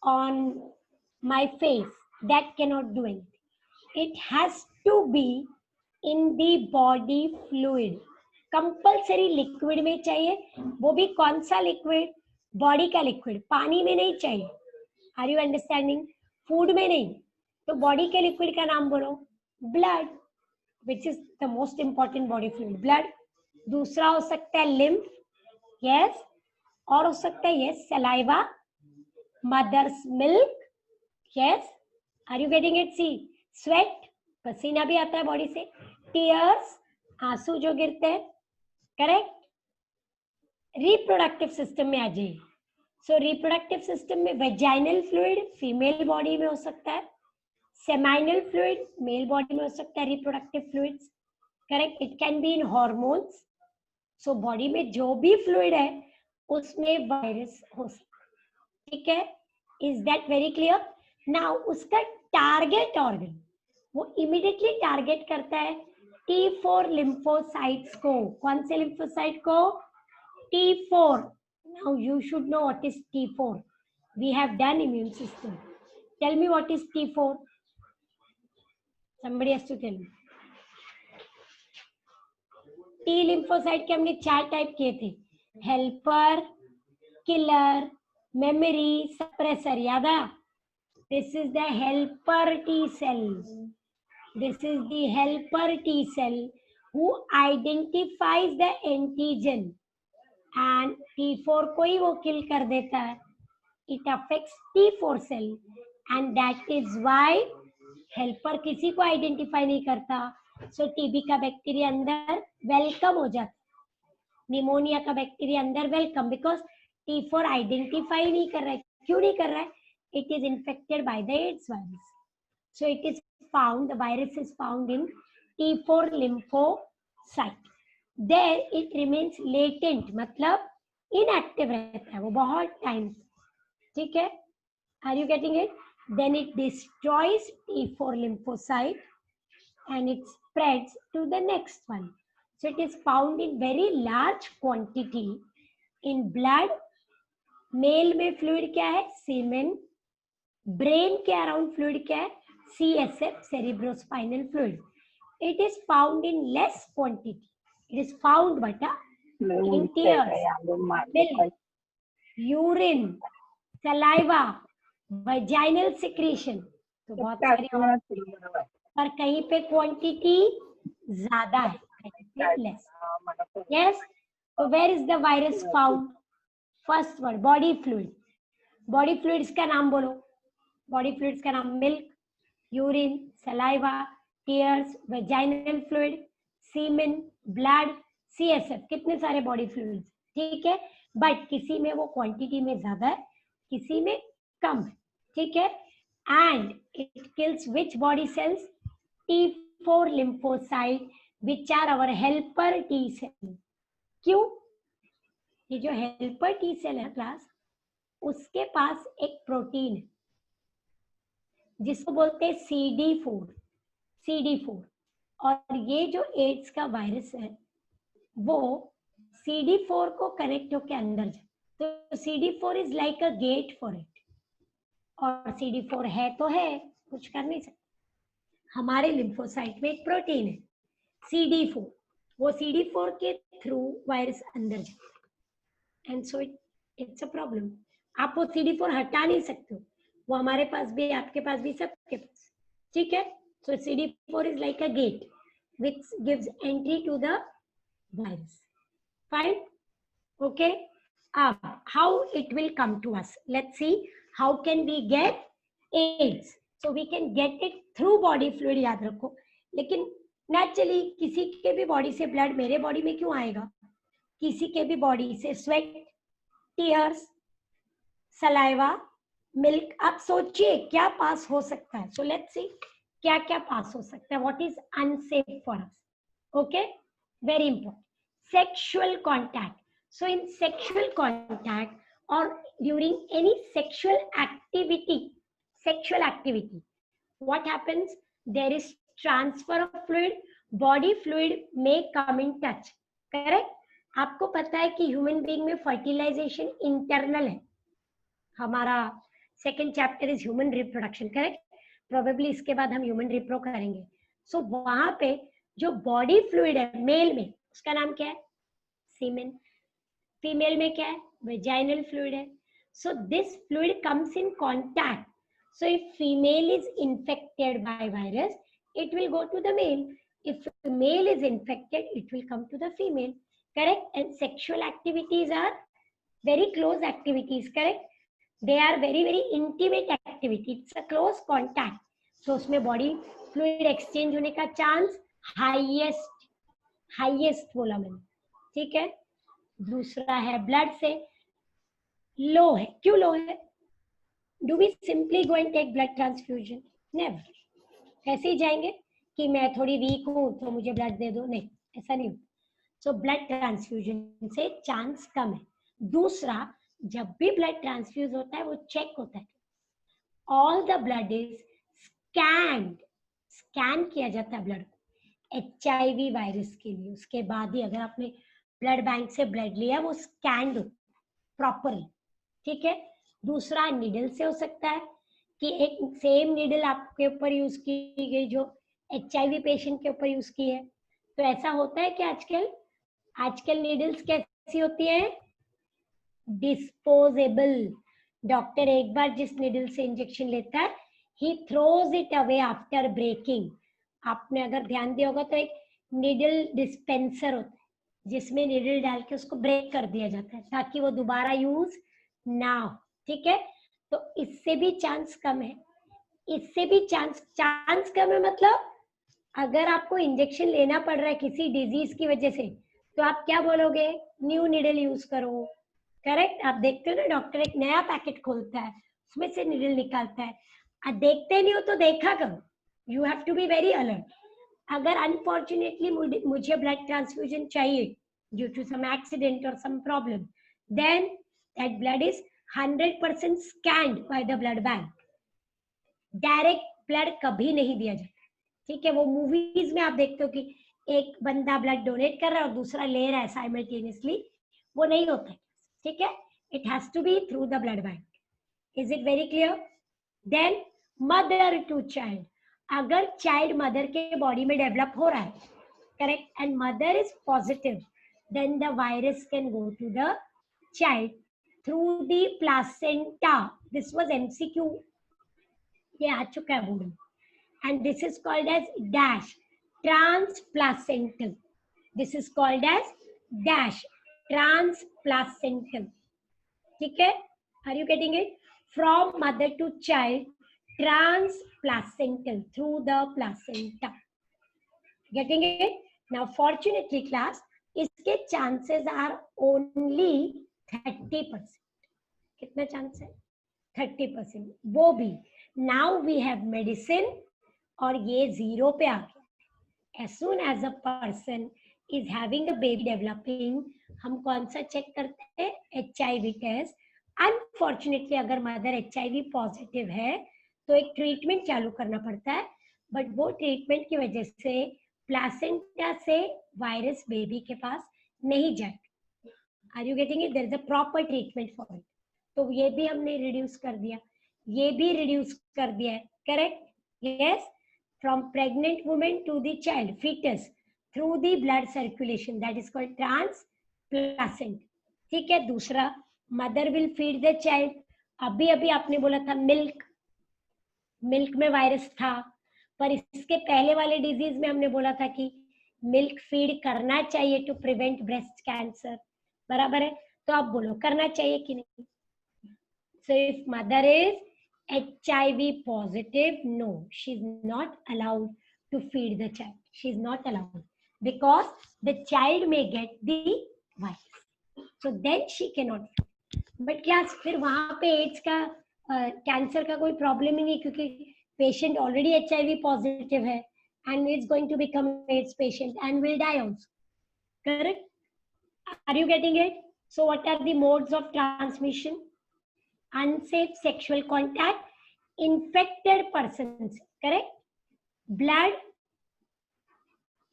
on my face, that cannot do anything. It has to be in the body fluid. Compulsory liquid में चाहिए, वो भी कौन सा लिक्विड? बॉडी का लिक्विड, पानी में नहीं चाहिए. Are you understanding? फूड में नहीं, तो बॉडी के लिक्विड का नाम बोलो. Blood, which is the most important body fluid, blood. दूसरा हो सकता है लिम्फ, यस, और हो सकता है yes saliva, mother's milk, yes, are you getting it? See sweat, पसीना भी आता है बॉडी से, टीयर्स, आंसू जो गिरते हैं, करेक्ट। रिप्रोडक्टिव सिस्टम में आ जाइए। सो रिप्रोडक्टिव सिस्टम में वेजाइनल फ्लूइड फीमेल बॉडी में हो सकता है, सेमाइनल फ्लूइड मेल बॉडी में हो सकता है, reproductive fluids, correct. It can be in hormones. So body में जो भी फ्लूइड है उसमें वायरस हो सकता है, ठीक है। Is that very clear? Now उसका टारगेट ऑर्गन वो इमीडिएटली टारगेट करता है T4 lymphocytes को। कौन से lymphocyte को? T4. Now you should know what is T4. We have done immune system. Tell me what is T4. Somebody has to tell me. T lymphocyte के हमने 4 टाइप किए थे, हेल्पर, किलर, मेमोरी, सप्रेसर, याद है? This is the helper T cell. This is the helper T cell who identifies the antigen and T4 को ही वो kill कर देता है. It affects T4 cell and that is why helper किसी को identify नहीं करता. So TB का बैक्टीरिया अंदर वेलकम हो जाता, निमोनिया का बैक्टीरिया अंदर वेलकम, बिकॉज T4 आइडेंटिफाई नहीं कर रहा है. क्यों नहीं कर रहा है? It is infected by the AIDS virus. So it is found, the virus is found in T4 lymphocyte. There it remains latent, मतलब inactive रहता है वो बहुत टाइम, ठीक है. Are you getting it? Then it destroys T4 lymphocyte and it spreads to the next one. So it is found in very large quantity in blood. Male में फ्लूइड क्या है? सीमेन. ब्रेन के अराउंड फ्लूइड क्या है? CSF, cerebrospinal fluid. It is found in less quantity. It is found but in tears, milk, urine, saliva, vaginal secretion. तो बहुत सारी पर कहीं पे क्वांटिटी ज्यादा है, कहीं पे लेस. यस, तो where is the virus found? First word body fluid. Body fluids का नाम बोलो. बॉडी फ्लूइड्स का नाम milk, urine, saliva, tears, vaginal fluid, semen, blood, CSF. कितने सारे बॉडी फ्लूइड्स, ठीक है. बट किसी में वो क्वांटिटी में ज्यादा है, किसी में कम है, ठीक है. And it kills which body cells? T4 lymphocyte which are our helper T cell. क्यों? ये जो हेल्पर T सेल है क्लास, उसके पास एक प्रोटीन है जिसको बोलते हैं CD4. और ये जो एड्स का वायरस है वो CD4 को कनेक्ट होके अंदर जाए. तो CD4 is like a get for it. और CD4 है तो है, कुछ कर नहीं सकते. हमारे लिम्फोसाइट में एक प्रोटीन है CD4, वो CD4 के थ्रू वायरस अंदर जाता है. And so it's a problem. आप वो CD4 हटा नहीं सकते हो, वो हमारे पास भी, आपके पास भी, सबके पास, ठीक है. So CD4 is like a gate which gives entry to the virus. Fine? Okay. How it will come to us? Let's see. How can we get AIDS? So we can get it through body fluid, याद रखो. लेकिन नेचुरली किसी के भी बॉडी से ब्लड मेरे बॉडी में क्यों आएगा? किसी के भी बॉडी से स्वेट, टीयर्स, सलाइवा, मिल्क. आप सोचिए क्या पास हो सकता है. सो लेट्स सी क्या क्या पास हो सकता है. What is unsafe for us? Okay, very important. Sexual contact. So in sexual contact or during any sexual activity, what happens? There is transfer of fluid. Body fluid may come in touch. Correct? आपको पता है कि ह्यूमन बीइंग में फर्टिलाइजेशन इंटरनल है. हमारा second chapter is human reproduction, correct. Probably इसके बाद हम ह्यूमन रिप्रो करेंगे. सो वहां पे जो बॉडी फ्लूइड है मेल में, उसका नाम क्या है? सीमेन. फीमेल में क्या है? वेजाइनल फ्लूइड है. So this fluid comes in contact. So if female is infected by virus, it will go to the male. If male is infected, it will come to the female. correct? And sexual activities are very close activities, correct? They are very very intimate activity, it's a close contact, so उसमें body fluid exchange होने का chance highest बोला मैंने, ठीक है? दूसरा है ब्लड से लो है, क्यों लो है? Do we simply go and take blood transfusion? Never. ऐसे ही जाएंगे कि मैं थोड़ी वीक हूं तो मुझे ब्लड दे दो, नहीं, ऐसा नहीं होता। सो ब्लड ट्रांसफ्यूजन से चांस कम है। दूसरा, जब भी ब्लड ट्रांसफ्यूज होता है वो चेक होता है, all the blood is scan किया जाता है ब्लड को HIV वायरस के लिए, उसके बाद ही अगर आपने ब्लड बैंक से ब्लड लिया वो स्कैन प्रॉपरली, ठीक है? दूसरा, निडल से हो सकता है कि एक सेम निडल आपके ऊपर यूज की गई जो HIV पेशेंट के ऊपर यूज की है, तो ऐसा होता है कि आजकल नीडल्स कैसी होती है? डिस्पोजेबल। डॉक्टर एक बार जिस निडल से इंजेक्शन लेता है, he throws it away after breaking. आपने अगर ध्यान दिया होगा तो एक निडल डिस्पेंसर होता है जिसमें निडल डाल के उसको ब्रेक कर दिया जाता है ताकि वो दोबारा यूज ना हो, ठीक है? तो इससे भी चांस कम है, इससे भी चांस कम है। मतलब अगर आपको इंजेक्शन लेना पड़ रहा है किसी डिजीज की वजह से, तो आप क्या बोलोगे? न्यू निडल यूज करो, करेक्ट? आप देखते हो ना, डॉक्टर एक नया पैकेट खोलता है, उसमें से निडल निकालता है। आप देखते नहीं हो तो देखा करो, you have to be very alert. अगर अनफॉर्चुनेटली मुझे ब्लड ट्रांसफ्यूजन चाहिए ड्यू टू सम एक्सीडेंट और some problem, then that blood is 100% scanned by the blood bank. Direct blood कभी नहीं दिया जाता, ठीक है? वो मूवीज में आप देखते हो कि एक बंदा ब्लड डोनेट कर रहा है और दूसरा ले रहा है साइमल्टेनियसली, वो नहीं होता है, ठीक है? It has to be through the blood bank. Is it very clear? Then mother to child, अगर चाइल्ड मदर के बॉडी में डेवलप हो रहा है, correct, and mother is positive, then the virus can go to the child through the placenta. This was MCQ, ये आ चुका है बोर्ड में, and this is called as dash transplacental. This is called as dash transplacental, ठीक है? Are you getting it? From mother to child, transplacental, through the placenta. Getting it? Now fortunately class, इसके chances are only 30%. कितना chance है? 30%। वो भी now we have medicine और ये 0 पे आ गया। As soon as a person is having a baby developing, हम कौन सा चेक करते हैं? HIV test. अनफॉर्चुनेटली अगर मदर HIV पॉजिटिव है तो एक ट्रीटमेंट चालू करना पड़ता है, बट वो ट्रीटमेंट की वजह से प्लासेंटा से वायरस बेबी के पास नहीं जाएगा। Are you getting it? There is a proper treatment for it. तो ये भी हमने रिड्यूस कर दिया, ये भी रिड्यूस कर दिया है, correct? Yes, from pregnant woman to the child fetus through the blood circulation, that is called transplacent, ठीक है? दूसरा, mother will feed the child। अभी आपने बोला था मिल्क में वायरस था, पर इसके पहले वाले डिजीज में हमने बोला था कि मिल्क फीड करना चाहिए टू प्रिवेंट ब्रेस्ट कैंसर, बराबर है? तो आप बोलो करना चाहिए कि नहीं? So if mother is HIV positive, no, she's not allowed to feed the child. She's not allowed because the child may get the virus. So then she cannot feed. But class, फिर वहाँ पे AIDS का कैंसर का कोई प्रॉब्लम ही नहीं, क्योंकि पेशेंट ऑलरेडी HIV पॉजिटिव है and is going to become AIDS patient and will die also. Correct? Are you getting it? So what are the modes of transmission? Unsafe sexual contact, infected persons, correct? Blood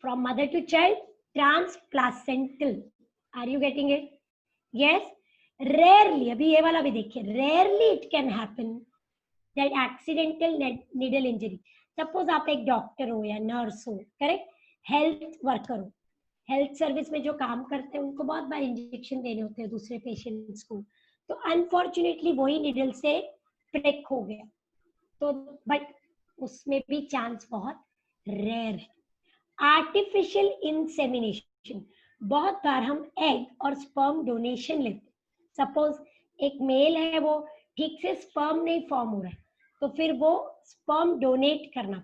from mother to child, transplacental. Are you getting it? Yes. Rarely, अभी ये वाला भी देखिए, rarely it can happen that accidental needle injury. Suppose आप एक डॉक्टर हो या नर्स हो, करेक्ट, हेल्थ वर्कर हो, हेल्थ सर्विस में जो काम करते हैं उनको बहुत बार इंजेक्शन देने होते हैं दूसरे पेशेंट्स को, तो अनफॉर्चुनेटली वही निडल से प्रिक हो गया, तो बट उसमें भी चांस बहुत रेयर है। आर्टिफिशियल इंसेमिनेशन, बहुत बार हम एग और स्पर्म डोनेशन लेते, सपोज एक मेल है वो ठीक से स्पर्म नहीं फॉर्म हो रहा है, तो फिर वो स्पर्म डोनेट करना,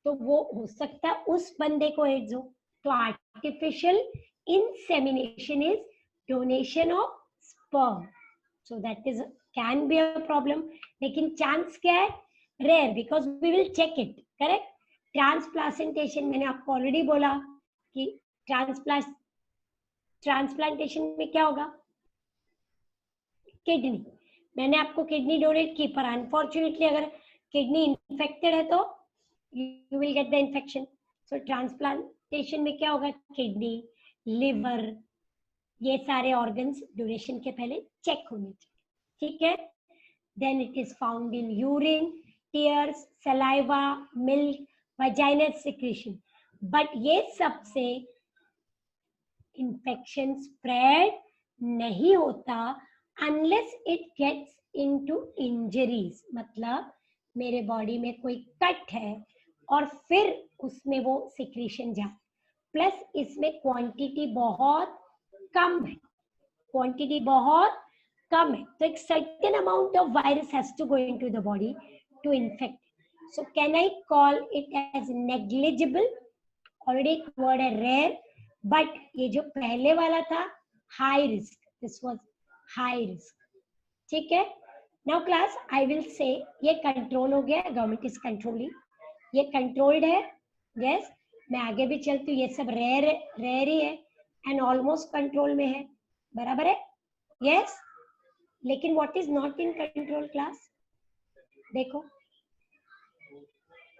तो वो हो सकता है उस बंदे को एड्स हो। तो artificial insemination is donation of sperm, so that is can be a problem. लेकिन चांस क्या है? Rare, because we will check it, correct. Transplantation मैंने आपको ऑलरेडी बोला कि ट्रांसप्लांटेशन में क्या होगा? किडनी, मैंने आपको किडनी डोनेट की, पर अनफॉर्चुनेटली अगर किडनी इन्फेक्टेड है तो you will get the infection. So transplantation में क्या होगा? किडनी, लिवर, ये सारे ऑर्गन्स डोनेशन के पहले चेक होने चाहिए, ठीक है। Then it is found in urine, tears, saliva, milk, vaginal secretion. But ये सबसे इन्फेक्शन स्प्रेड नहीं होता unless it gets into injuries. मतलब मेरे बॉडी में कोई कट है और फिर उसमें वो सिक्रीशन जाए, प्लस इसमें क्वांटिटी बहुत कम है, क्वांटिटी बहुत कम है, तो एक certain amount of virus has to go into the body to infect. So can I call it as negligible? Already एक वर्ड है रेयर, बट ये जो पहले वाला था high risk, this was high risk, ठीक है। Now class I will say ये कंट्रोल हो गया, गवर्नमेंट इज कंट्रोलिंग, ये कंट्रोल्ड है, यस। मैं आगे भी चलती हूँ, ये सब रेयर ही है एंड ऑलमोस्ट कंट्रोल में है, बराबर है, यस। लेकिन what is not in control class? देखो,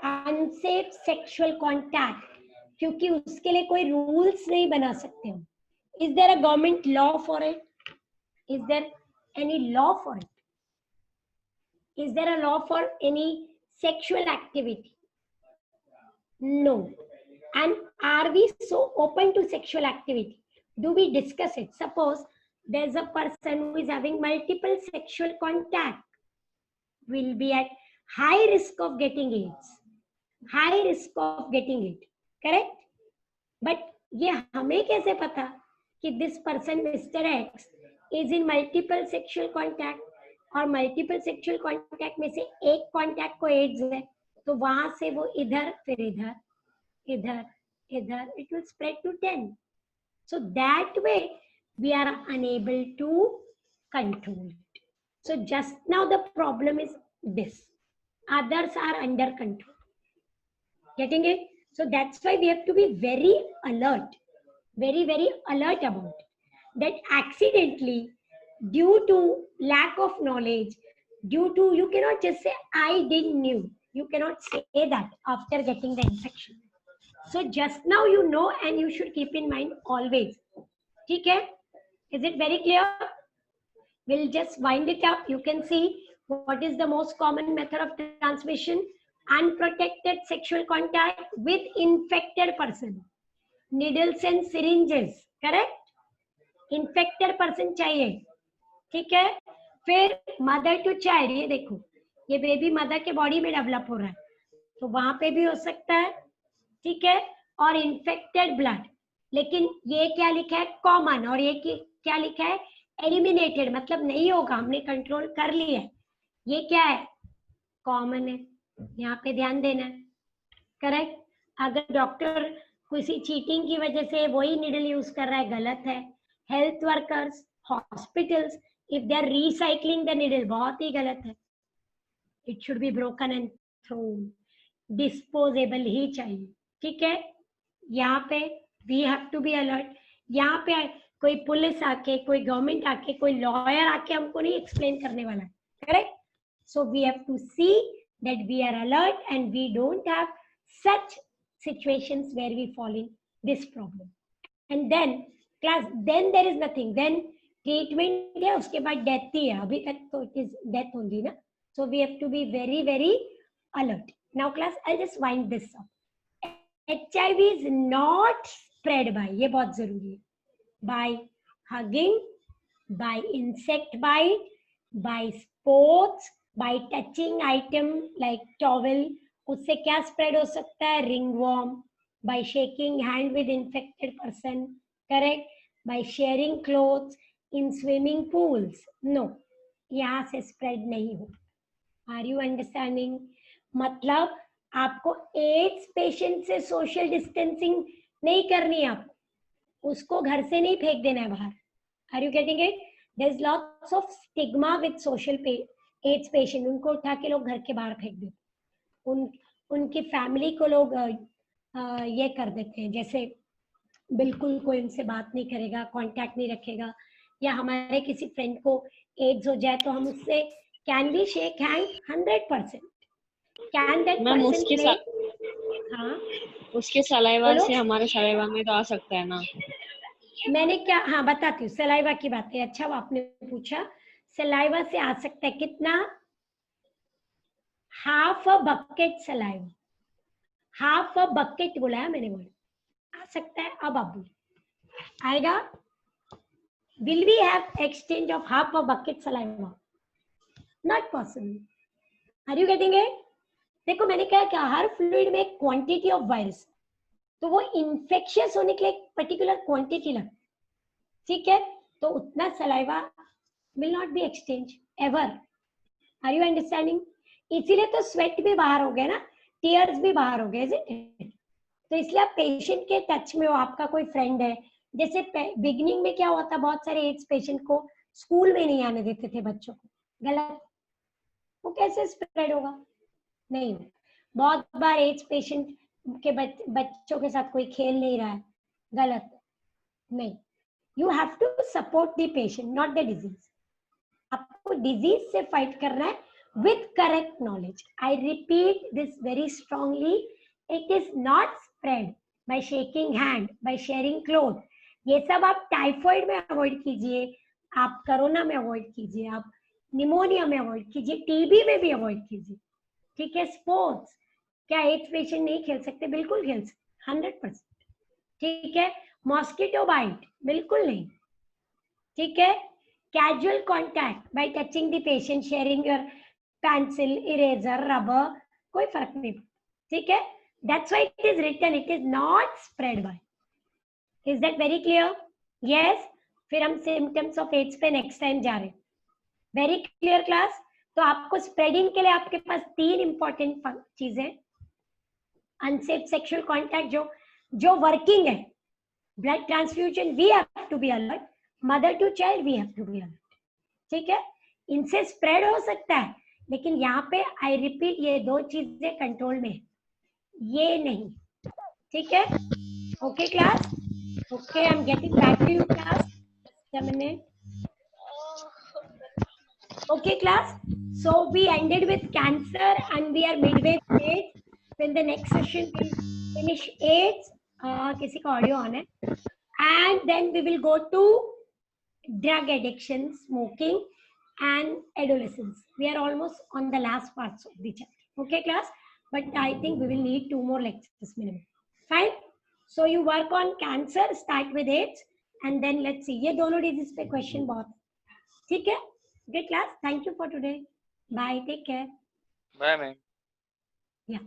अनसेफ सेक्सुअल कॉन्टैक्ट, क्योंकि उसके लिए कोई रूल्स नहीं बना सकते हम। Is there a government law for it? Is there any law for it? Is there a law for any sexual activity? No. And are we so open to sexual activity? Do we discuss it? Suppose there's a person who is having multiple sexual contact, will be at high risk of getting AIDS. High risk of getting it. Correct? But ये हमें कैसे पता कि this person, Mr. X, is in multiple sexual contact? और मल्टीपल सेक्सुअल कांटेक्ट में से एक कांटेक्ट को एड्स है, तो वहां से वो इधर फिर इधर इधर इधर, it will spread to 10. So that way we are unable to control it. So just now the problem is this, others are under control. Getting it? So that's why we have to be very alert, very alert about it. That accidentally, due to lack of knowledge, due to, you cannot just say I didn't knew, you cannot say that after getting the infection. So just now you know, and you should keep in mind always. ठीक है? Is it very clear? We'll just wind it up. You can see what is the most common method of transmission: unprotected sexual contact with infected person, needles and syringes, correct? infected person चाहिए, ठीक है। फिर मदर टू चाइल्ड, ये देखो, ये बेबी मदर के बॉडी में डेवलप हो रहा है, तो वहां पे भी हो सकता है, ठीक है। और इन्फेक्टेड ब्लड, लेकिन ये क्या लिखा है? कॉमन। और ये क्या लिखा है? एलिमिनेटेड, मतलब नहीं होगा, हमने कंट्रोल कर लिया है। ये क्या है? कॉमन है, यहाँ पे ध्यान देना है, करेक्ट। अगर डॉक्टर किसी चीटिंग की वजह से वही नीडल यूज कर रहा है, गलत है। Health workers, hospitals, if they are recycling the needle, बहुत ही गलत है। It should be broken and thrown, disposable ही चाहिए, ठीक है। यहाँ पे we have to be alert. यहाँ पे कोई पुलिस आके, कोई गवर्नमेंट आके, कोई लॉयर आके हमको नहीं एक्सप्लेन करने वाला है, correct. So we have to see that we are alert and we don't have such situations where we fall in this problem. And then class, then there is nothing, then treatment है, उसके बाद डेथ ही है, अभी तक तो इट इज डेथ होगी ना। So we have to be very alert. Now class I just wind this up. HIV is not spread by, ये बहुत जरूरी है, by hugging, by insect bite, by sports, by touching item like towel, उससे क्या स्प्रेड हो सकता है? Ringworm, by shaking hand with infected person, correct, by sharing clothes in swimming pools, no, यहाँ से स्प्रेड नहीं हो। Are you understanding? मतलब आपको एड्स पेशेंट से सोशल डिस्टेंसिंग नहीं करनी है, आपको उसको घर से नहीं फेंक देना है बाहर। Are you getting it? There is lots of stigma with social AIDS patient, उनको उठा के लोग घर के बाहर फेंक देते, उनकी फैमिली को लोग ये कर देते हैं, जैसे बिल्कुल कोई उनसे बात नहीं करेगा, कांटेक्ट नहीं रखेगा, या हमारे किसी फ्रेंड को एड्स हो जाए तो हम उससे can we shake hand 100%, can that ma'am person उसके क्लेम? हाँ उसके सलाइवा बोलो। से हमारे सलाइवा में तो आ सकता है ना। मैंने क्या, हाँ बताती हूँ, सलाइवा की बात है। अच्छा वो आपने पूछा, सलाइवा से आ सकता है कितना? Half a bucket saliva, half a bucket बोला है मैंने, बोला आ सकता है। अब आप बोलो, आएगा? Will we have exchange of half a bucket saliva? Not possible. Are you getting it? देखो मैंने कहा क्या, हर फ्लूइड में एक क्वांटिटी ऑफ वायरस, तो वो इन्फेक्शियस होने के लिए एक पर्टिकुलर क्वांटिटी लगती, ठीक है? तो उतना saliva will not be exchange ever. Are you understanding? इसीलिए तो स्वेट भी बाहर हो गया ना, टीयर्स भी बाहर हो गए। तो इसलिए आप पेशेंट के टच में हो, आपका कोई फ्रेंड है, जैसे बिगिनिंग में क्या हुआ था, बहुत सारे एड्स पेशेंट को स्कूल में नहीं आने देते थे बच्चों को, गलत, वो कैसे स्प्रेड होगा? नहीं। बहुत बार एड्स पेशेंट के बच्चों के साथ कोई खेल नहीं रहा है, गलत, नहीं। You have to support the patient, not the disease. आपको डिजीज से फाइट करना है with correct knowledge. I repeat this very strongly, it is not spread by shaking hand, by sharing cloth. ये सब आप टाइफाइड में अवॉइड कीजिए, आप कोरोना में अवॉइड कीजिए, आप निमोनिया में अवॉइड कीजिए, टीबी में भी अवॉइड कीजिए, ठीक है? स्पोर्ट्स, क्या एड्स पेशेंट नहीं खेल सकते? बिल्कुल खेल सकते, 100%, ठीक है? मॉस्किटो बाइट बिल्कुल नहीं, ठीक है? Casual contact by touching the patient, sharing your pencil, eraser, rubber, कोई फर्क नहीं, ठीक है? That's why it is written, it is not spread by. Is that very clear? Yes. फिर हम सिम्टम्स ऑफ एड्स पे नेक्स्ट टाइम जा रहे हैं। Very clear class? तो आपको स्प्रेडिंग के लिए आपके पास 3 इंपॉर्टेंट चीजें, अनसेफ सेक्सुअल कॉन्टैक्ट जो वर्किंग है, blood transfusion we have to be alert, mother to child we have to be alert, ठीक है? इनसे स्प्रेड हो सकता है, लेकिन यहाँ पे आई रिपीट, ये 2 चीजें कंट्रोल में है, ये नहीं, ठीक है? Okay class? Okay, I am getting back to you class, just a minute. Okay class, so we ended with cancer and we are midway with AIDS. In the next session we'll finish AIDS, किसी का ऑडियो ऑन है, and then we will go to drug addiction, smoking and adolescence. We are almost on the last parts of the chapter. Okay class, but I think we will need 2 more lectures minimum. Fine, so you work on cancer, start with AIDS, and then let's see, ये दोनों disease पे question बहुत, ठीक है? Okay class, thank you for today. Bye, take care. Bye, ma'am. Yeah.